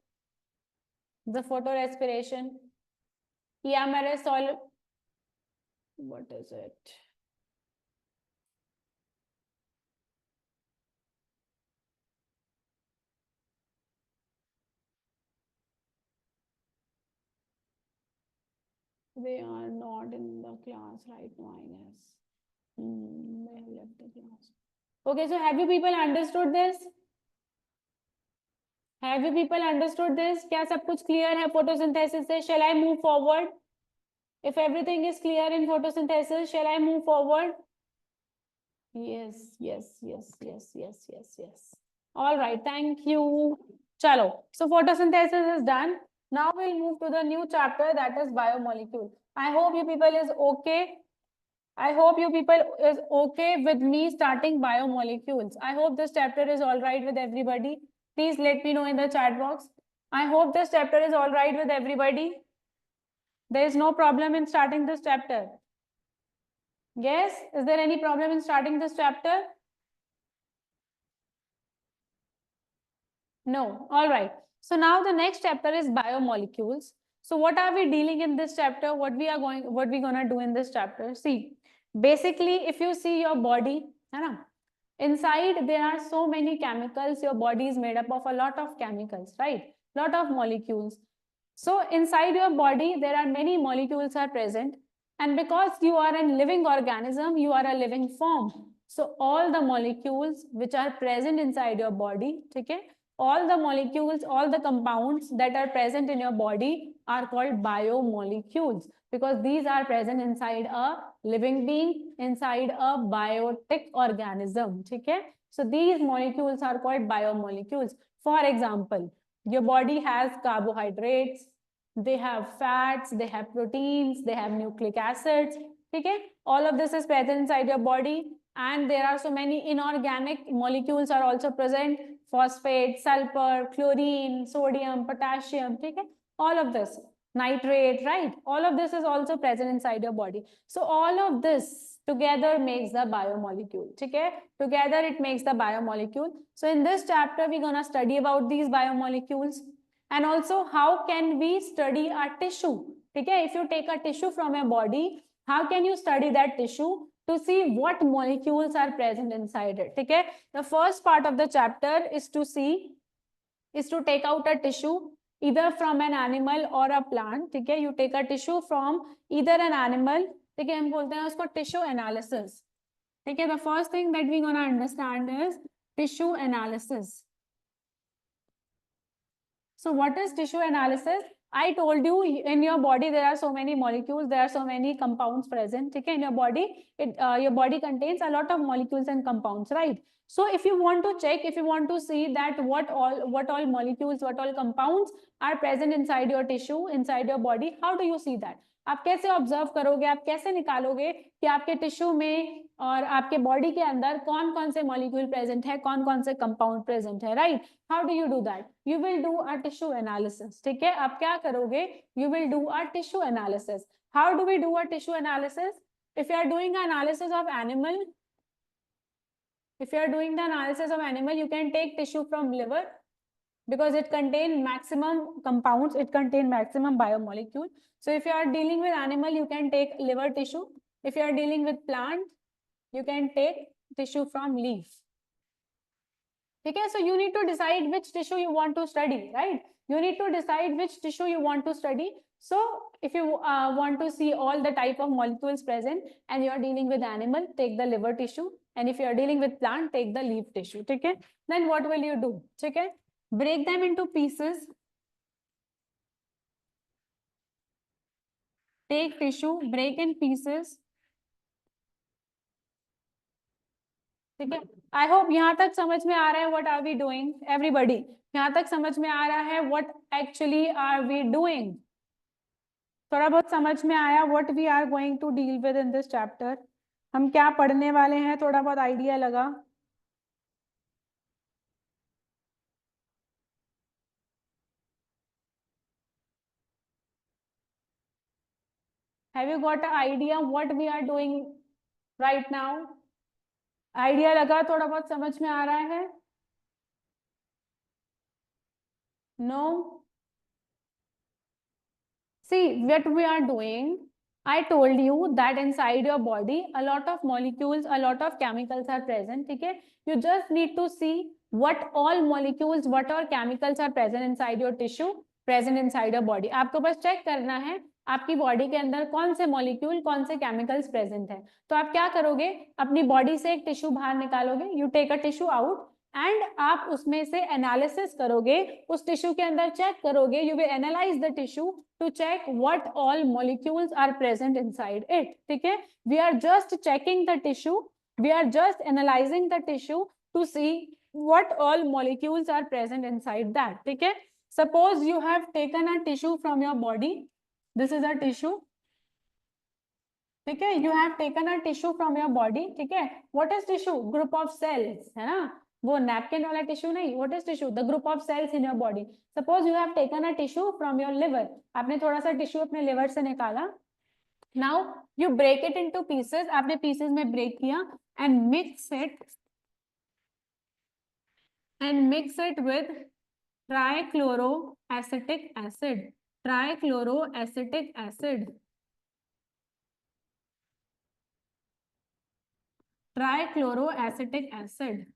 The photorespiration. Yeah, मेरे solve. What is it? They are not in the class right now, I guess. They have left the class. Okay, so have you people understood this? Have you people understood this? क्या सब कुछ clear है photosynthesis से? Shall I move forward? If everything is clear in photosynthesis, shall I move forward? Yes, yes, yes, yes, yes, yes, yes. All right, thank you. Chalo. So photosynthesis is done. Now we'll move to the new chapter, that is biomolecule. I hope you people is okay. I hope you people is okay with me starting biomolecules. I hope this chapter is all right with everybody. Please let me know in the chat box. I hope this chapter is all right with everybody. There is no problem in starting this chapter. Yes? Is there any problem in starting this chapter? No. All right. So now the next chapter is biomolecules. So what are we dealing in this chapter? What we gonna do in this chapter? See, basically, if you see your body, inside there are so many chemicals. Your body is made up of a lot of chemicals, right? Lot of molecules. So inside your body, there are many molecules are present. And because you are a living organism, you are a living form. So all the molecules which are present inside your body, okay, all the molecules, all the compounds that are present in your body are called biomolecules, because these are present inside a living being, inside a biotic organism. Okay, so these molecules are called biomolecules. For example, your body has carbohydrates, they have fats, they have proteins, they have nucleic acids. Okay, all of this is present inside your body, and there are so many inorganic molecules are also present: phosphate, sulfur, chlorine, sodium, potassium. Okay, all of this, nitrate, right? All of this is also present inside your body. So all of this together makes the biomolecule. Okay, together it makes the biomolecule. So in this chapter we're gonna study about these biomolecules, and also how can we study our tissue. Okay, if you take a tissue from your body, how can you study that tissue to see what molecules are present inside it. Okay, the first part of the chapter is to take out a tissue either from an animal or a plant. ठीक है, you take a tissue from either an animal. ठीक है, हम बोलते हैं उसको tissue analysis. ठीक है, the first thing that we gonna understand is tissue analysis. So what is tissue analysis? I told you in your body there are so many molecules, there are so many compounds present. Okay, in your body, your body contains a lot of molecules and compounds, right? So if you want to check, if you want to see that what all molecules, what all compounds are present inside your tissue, inside your body, how do you see that? आप कैसे observe करोगे, आप कैसे निकालोगे कि आपके tissue में और आपके बॉडी के अंदर कौन कौन से मॉलिक्यूल प्रेजेंट है, कौन कौन से कंपाउंड प्रेजेंट है, right? How do you do that? You will do a tissue analysis. ठीक है, आप क्या करोगे? You will do a tissue analysis. How do we do a tissue analysis? If you are doing an analysis of animal, if you are doing the analysis of animal, you can take tissue from liver because it contain maximum compounds, it contain maximum biomolecule. So if you are dealing with animal, you can take liver tissue. If you are dealing with plant, you can take tissue from leaf. Okay, so you need to decide which tissue you want to study, right? You need to decide which tissue you want to study. So if you want to see all the type of molecules present and you are dealing with animal, take the liver tissue. And if you are dealing with plant, take the leaf tissue. Okay, then what will you do? Okay, break them into pieces. Take tissue, break in pieces. ठीक है, I hope यहाँ तक समझ में आ रहा है what are we doing. Everybody, यहाँ तक समझ में आ रहा है what actually are we doing? थोड़ा बहुत समझ में आया what we are going to deal with in this chapter? हम क्या पढ़ने वाले हैं, थोड़ा बहुत आइडिया लगा? Have you got a idea what we are doing right now? Idea लगा? थोड़ा बहुत समझ में आ रहा है? No? See, what we are doing, I told you that inside your body, a lot of molecules, a lot of chemicals are present. Okay? You just need to see what all molecules, what all chemicals are present inside your tissue, present inside your body. आपको बस check करना है आपकी body के अंदर कौन से molecule, कौन से केमिकल्स प्रेजेंट है. तो आप क्या करोगे? अपनी बॉडी से एक टिश्यू बाहर निकालोगे. You take a tissue out and आप उसमें से एनालिसिस करोगे, उस टिश्यू के अंदर चेक करोगे. You will analyse the tissue to check what all molecules are present inside it. ठीक है, we are just checking the tissue, we are just analyzing the tissue to see what all molecules are present inside that. ठीक है, suppose you have taken a tissue from your body, this is a tissue. ठीक है, you have taken a tissue from your body. ठीक है, what is tissue? Group of cells, है ना? वो napkin वाला टिश्यू नहीं. What is tissue? The group of cells in your body. Suppose you have taken a tissue from your liver. आपने थोड़ा सा टिश्यू अपने लिवर से निकाला. Now you break it into pieces. आपने पीसेस में ब्रेक किया and mix it with trichloroacetic acid. Trichloroacetic acid. Trichloroacetic acid.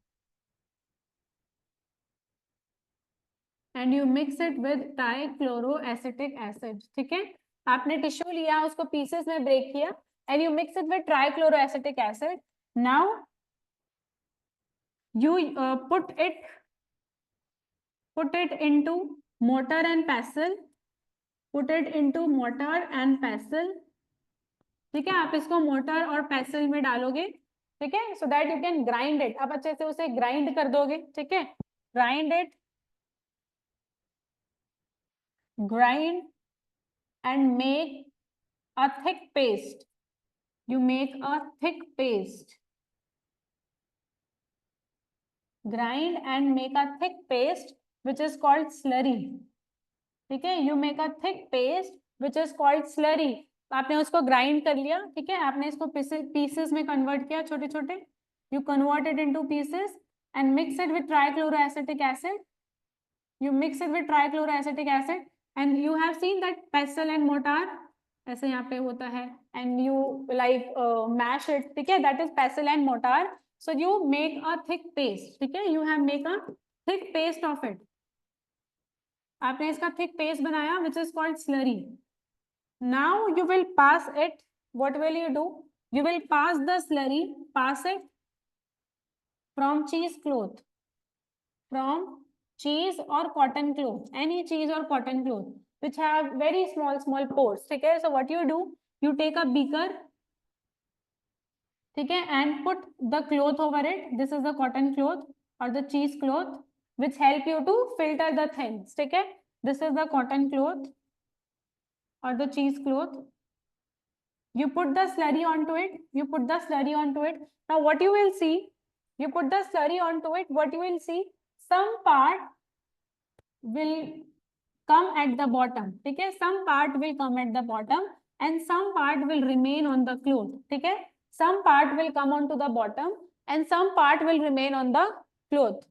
And you mix it with trichloroacetic acid. ठीक है, आपने टिश्यू लिया, उसको पीसेस में ब्रेक किया and you mix it with trichloroacetic acid. Now you put it put it into mortar and pestle, put it into mortar and pestle. ठीक है, आप इसको मोटर और पेसल में डालोगे, ठीक है, so that you can grind it, आप अच्छे से उसे ग्राइंड कर दोगे, ठीक है, grind it, grind and make a thick paste. You make a thick paste. Grind and make a thick paste which is called slurry. ठीक है, you make a thick paste which is called slurry. आपने उसको grind कर लिया, ठीक है, आपने इसको पीसेस में कन्वर्ट किया, छोटे छोटे, you convert it into pieces and mix it with trichloroacetic acid. You mix it with trichloroacetic acid and you have seen that pestle and mortar ऐसे यहाँ पे होता है, and you like mash it, ठीक है, that is pestle and mortar. So you make a thick paste, ठीक है, you have make a thick paste of it. आपने इसका thick paste बनाया which is called slurry. Now you will pass it. What will you do? You will pass the slurry, pass it from cheesecloth, from cheese or cotton cloth, any cheese or cotton cloth which have very small pores, ठीक है, so what you do, you take a beaker, ठीक है, and put the cloth over it, this is the cotton cloth or the cheese cloth which help you to filter the things, ठीक है, this is the cotton cloth or the cheese cloth, you put the slurry onto it, you put the slurry onto it. Now what you will see, you put the slurry onto it, what you will see, some part will come at the bottom, ठीक है, some part will come at the bottom and some part will remain on the cloth, ठीक है, some part will come onto the bottom and some part will remain on the cloth.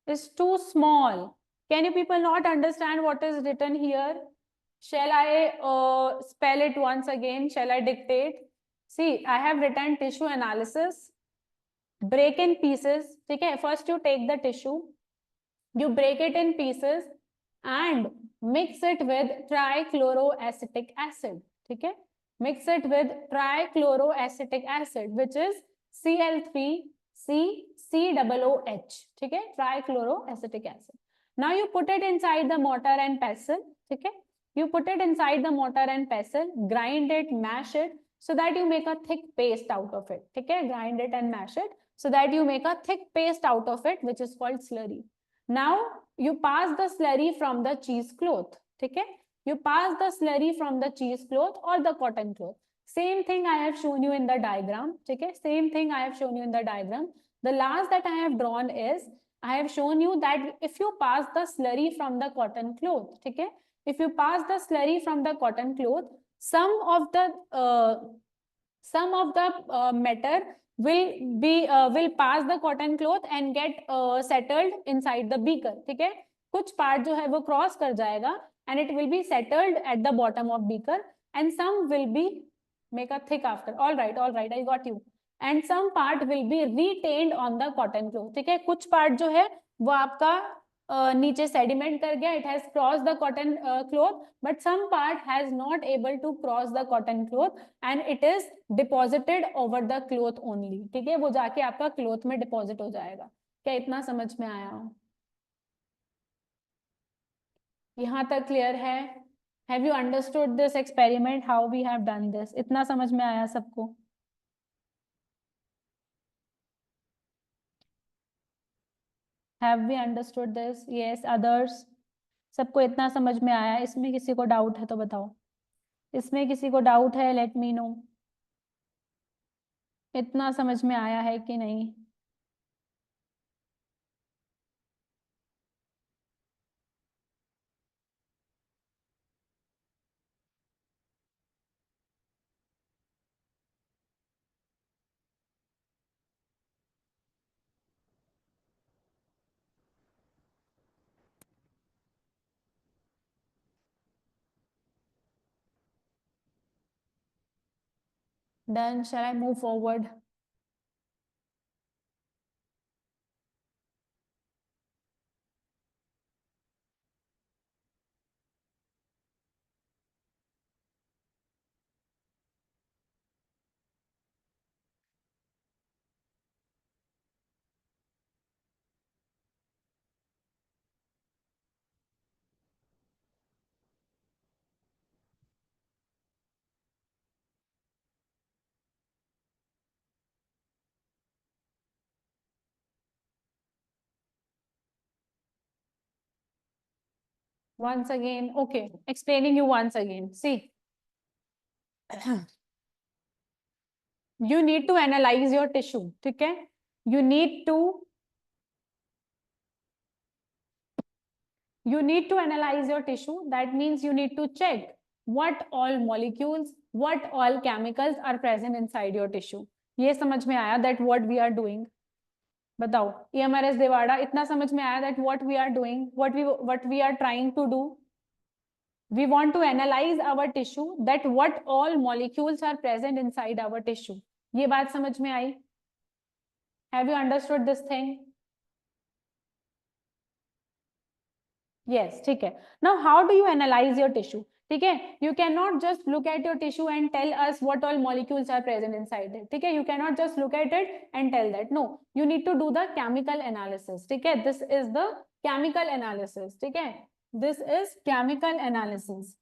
Is too small. Can you people not understand what is written here? Shall I spell it once again? Shall I dictate? See, I have written tissue analysis. Break in pieces. Okay, first you take the tissue, you break it in pieces and mix it with trichloroacetic acid. Okay, mix it with trichloroacetic acid, which is Cl3CCOOH. Okay, trichloroacetic acid. Now you put it inside the mortar and pestle. Okay, you put it inside the mortar and pestle, grind it, mash it, so that you make a thick paste out of it. Okay, grind it and mash it so that you make a thick paste out of it, which is called slurry. Now you pass the slurry from the cheesecloth. Okay, you pass the slurry from the cheesecloth or the cotton cloth. Same thing I have shown you in the diagram. Okay, same thing I have shown you in the diagram. The last that I have drawn is, I have shown you that if you pass the slurry from the cotton cloth, okay, if you pass the slurry from the cotton cloth, some of the matter will pass the cotton cloth and get settled inside the beaker, ठीक है, कुछ part जो है वो cross कर जाएगा and it will be settled at the bottom of beaker and some will be make a thick after. All right, I got you. And some part will be retained on the cotton cloth, ठीक है, कुछ part जो है वो आपका नीचे sediment कर गया, it has crossed the cotton cloth, but some part has not able to cross the cotton cloth and it is deposited over the cloth only, ठीक है, वो जाके आपका cloth में deposit हो जाएगा. क्या इतना समझ में आया? यहाँ तक clear है? Have you understood this experiment, how we have done this? इतना समझ में आया सबको? Have we understood this? Yes, others? सबको इतना समझ में आया? इसमें किसी को डाउट है तो बताओ. इसमें किसी को डाउट है? Let me know. इतना समझ में आया है कि नहीं? Done. Shall I move forward? once again. Okay, explaining you once again. See, you need to analyze your tissue. Okay, you need to analyze your tissue. That means you need to check what all molecules, what all chemicals are present inside your tissue. ये समझ में आया that what we are doing? बताओ, EMRS Dewada इतना समझ में आया that what we are doing, what we are trying to do? We want to analyze our tissue, that what all molecules are present inside our tissue. ये बात समझ में आई? Have you understood this thing? Yes, ठीक है. Now, how do you analyze your tissue? ठीक है, you cannot just look at your tissue and tell us what all molecules are present inside it. ठीक है, you cannot just look at it and tell that. No, you need to do the chemical analysis. ठीक है, this is the chemical analysis. ठीक है, this is chemical analysis.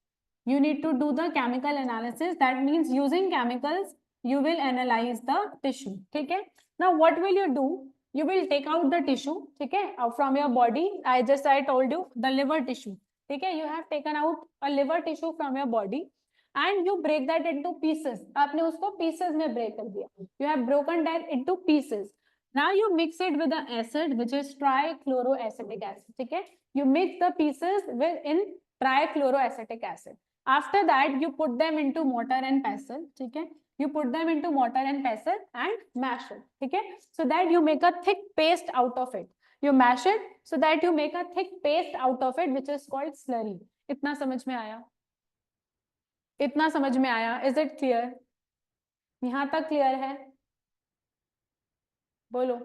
You need to do the chemical analysis. That means using chemicals, you will analyze the tissue. ठीक है, now what will you do? You will take out the tissue, ठीक है, from your body. I told you the liver tissue. ठीक है, you have taken out a liver tissue from your body and you break that into pieces. आपने उसको pieces में break कर दिया. You have broken that into pieces. Now you mix it with the acid, which is trichloroacetic acid. ठीक है, you mix the pieces in trichloroacetic acid. After that, you put them into mortar and pestle. ठीक है, you put them into mortar and pestle and mash it. Okay, so that you make a thick paste out of it. You mash it so that you make a thick paste out of it, which is called slurry. इतना समझ में आया? इतना समझ में आया? Is it clear? यहाँ तक क्लियर है? बोलो,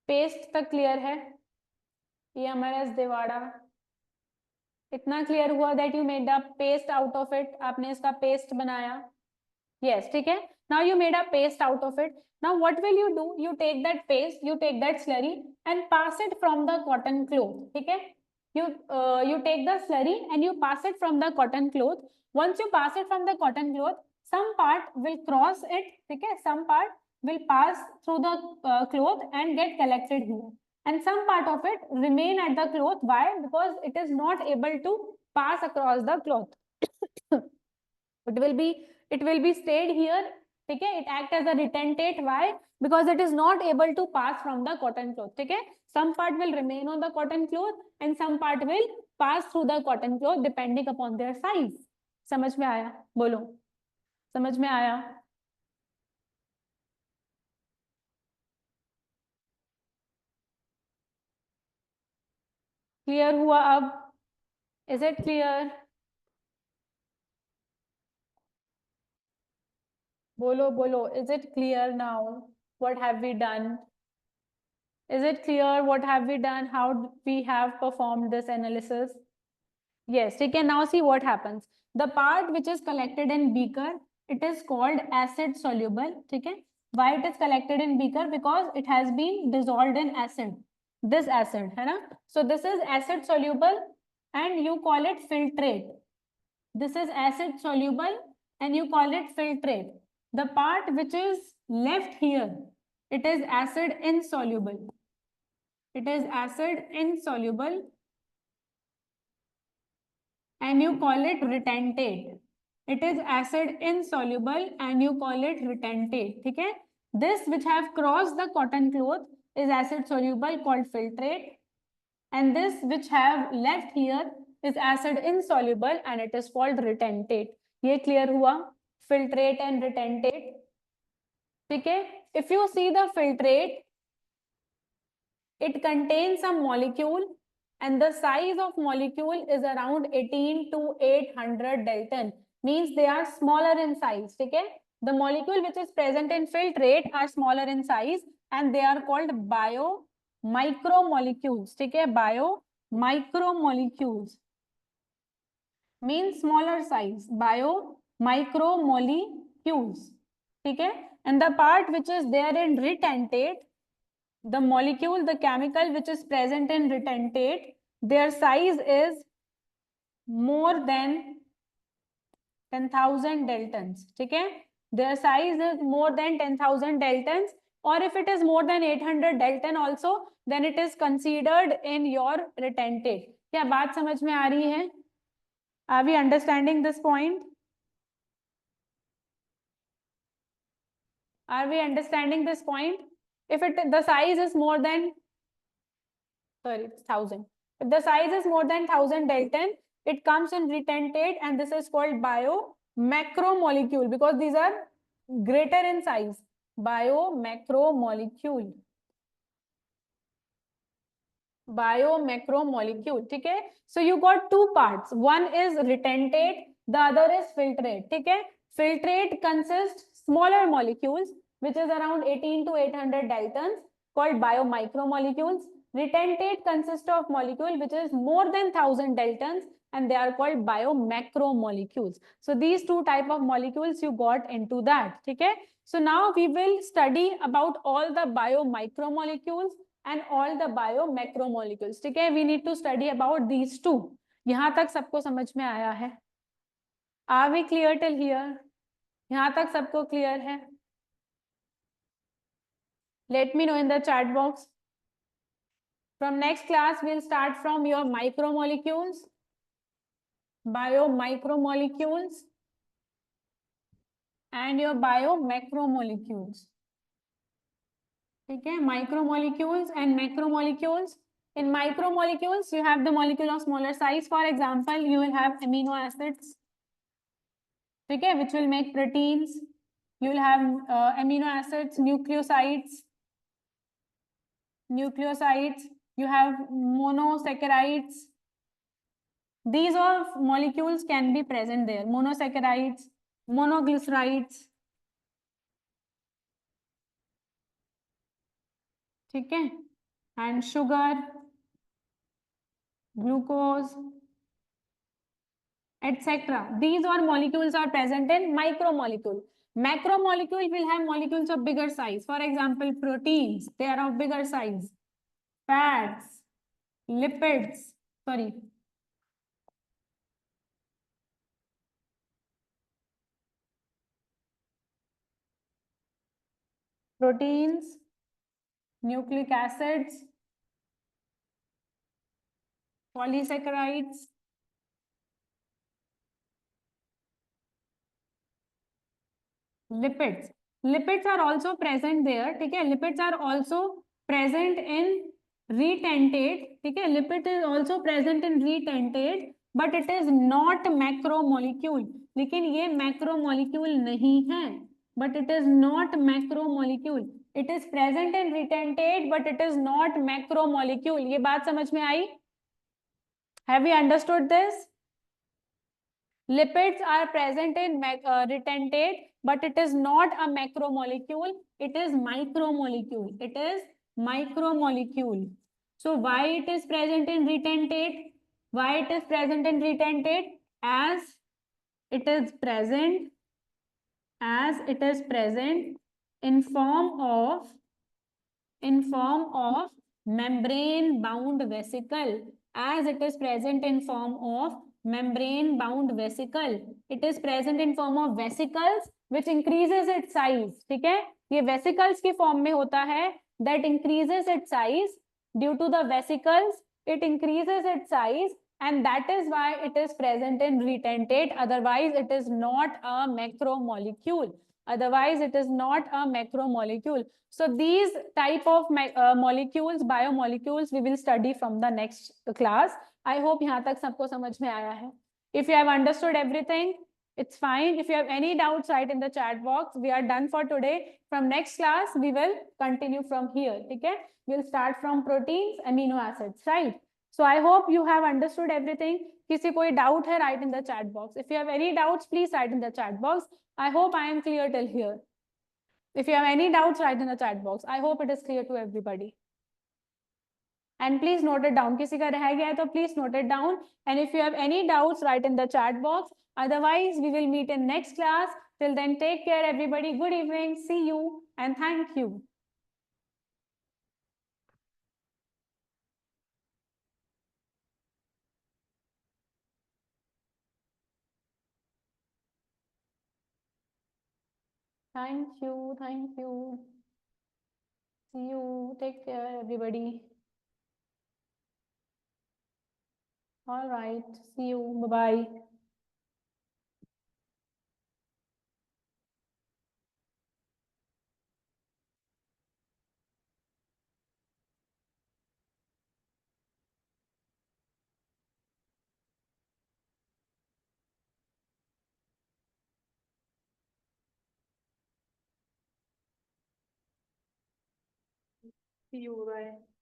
पेस्ट तक क्लियर है? EMRS देवाड़ा, इतना क्लियर हुआ that you made a paste out of it? आपने इसका पेस्ट बनाया? Yes, ठीक है. Now you made a paste out of it. Now what will you do? You take that paste, you take that slurry and pass it from the cotton cloth. ठीक है. You take the slurry and you pass it from the cotton cloth. Once you pass it from the cotton cloth, some part will cross it. ठीक है. Some part will pass through the cloth and get collected here. And some part of it remain at the cloth. Why? Because it is not able to pass across the cloth. It will be stayed here. ठीक है, it act as a retentate. Why? Because it is not able to pass from the cotton cloth. ठीक है, some part will remain on the cotton cloth and some part will pass through the cotton cloth depending upon their size. समझ में आया? बोलो, समझ में आया? Clear हुआ अब? Is it clear? बोलो बोलो, is it clear now? What have we done? Is it clear what have we done? How we have performed this analysis? Yes, you can now see what happens. The part which is collected in beaker, it is called acid soluble. Okay? Why it is collected in beaker? Because it has been dissolved in acid. This acid, है ना? So this is acid soluble and you call it filtrate. This is acid soluble and you call it filtrate. The part which is left here, it is acid insoluble. It is acid insoluble and you call it retentate. It is acid insoluble and you call it retentate. Okay? This which have crossed the cotton cloth is acid soluble called filtrate, and this which have left here is acid insoluble and it is called retentate. ये clear हुआ? Filtrate and retentate. Okay? If you see the filtrate, it contains some molecule and the size of molecule is around 18 to 800 Dalton. Means they are smaller in size. Okay? The molecule which is present in filtrate are smaller in size and they are called biomicromolecules. Okay? Biomicromolecules means smaller size. Biomicromolecules. Okay? And the part which is there in retentate, the molecule, the chemical which is present in retentate, their size is more than 10,000 Daltons. Okay? Their size is more than 10,000 Daltons, or if it is more than 800 Dalton also, then it is considered in your retentate. क्या बात समझ में आ रही है? Are we understanding this point? Are we understanding this point? If the size is more than, sorry, it's 1000. If the size is more than 1000 Dalton, it comes in retentate, and this is called biomacromolecule because these are greater in size. Biomacromolecule. Biomacromolecule. ठीक है? So you got two parts. One is retentate, the other is filtrate. ठीक है? Filtrate consists smaller molecules, which is around 18 to 800 Daltons, called biomicromolecules. Retentate consists of molecule which is more than 1000 Daltons, and they are called biomacromolecules. So these two type of molecules you got into that. ठीक है? So now we will study about all the biomicromolecules and all the biomacromolecules. ठीक है? We need to study about these two. यहाँ तक सबको समझ में आया है? Are we clear till here? यहाँ तक सबको clear है? Let me know in the chat box. From next class, we'll start from your micromolecules, biomicromolecules, and your biomacromolecules. ठीक है? Micromolecules and macromolecules. In micromolecules, you have the molecule of smaller size. For example, you will have amino acids, ठीक है, which will make proteins. You will have amino acids, nucleosides. You have monosaccharides. These all molecules can be present there. Monosaccharides, monoglycerides. ठीक है? And sugar, glucose, etc. These all molecules are present in micromolecule. Macromolecule will have molecules of bigger size. For example, proteins, they are of bigger size. Fats, lipids, sorry. Proteins, nucleic acids, polysaccharides, lipids. Lipids are also present there. ठीक है? Lipids are also present in retentate. ठीक है? Lipid is also present in retentate, but it is not macromolecule. लेकिन ये macromolecule नहीं है. But it is not macromolecule. It is present in retentate, but it is not macromolecule. ये बात समझ में आई? Have you understood this? Lipids are present in retentate, but it is not a macromolecule. It is micromolecule. It is micromolecule. So why it is present in retentate? Why it is present in retentate? As it is present in form of membrane bound vesicle. As it is present in form of membrane bound vesicle. It is present in form of vesicles which increases its size. ठीक है? ये vesicles की form में होता है, that increases its size. Due to the vesicles, it increases its size, and that is why it is present in retentate. Otherwise, it is not a macromolecule. Otherwise, it is not a macromolecule. So these type of molecules, biomolecules, we will study from the next class. I hope यहाँ तक सबको समझ में आया है. If you have understood everything, it's fine. If you have any doubts, write in the chat box. We are done for today. From next class, we will continue from here. Okay? We'll start from proteins, amino acids, right? So I hope you have understood everything. किसी कोई doubt है, write in the chat box. If you have any doubts, please write in the chat box. I hope I am clear till here. If you have any doubts, write in the chat box. I hope it is clear to everybody. And please note it down. किसी का रह गया है तो please note it down. And if you have any doubts, write in the chat box. Otherwise, we will meet in next class. Till then, take care, everybody. Good evening. See you and thank you. Thank you. Thank you. See you. Take care, everybody. All right. See you. Bye bye. See you. Bye.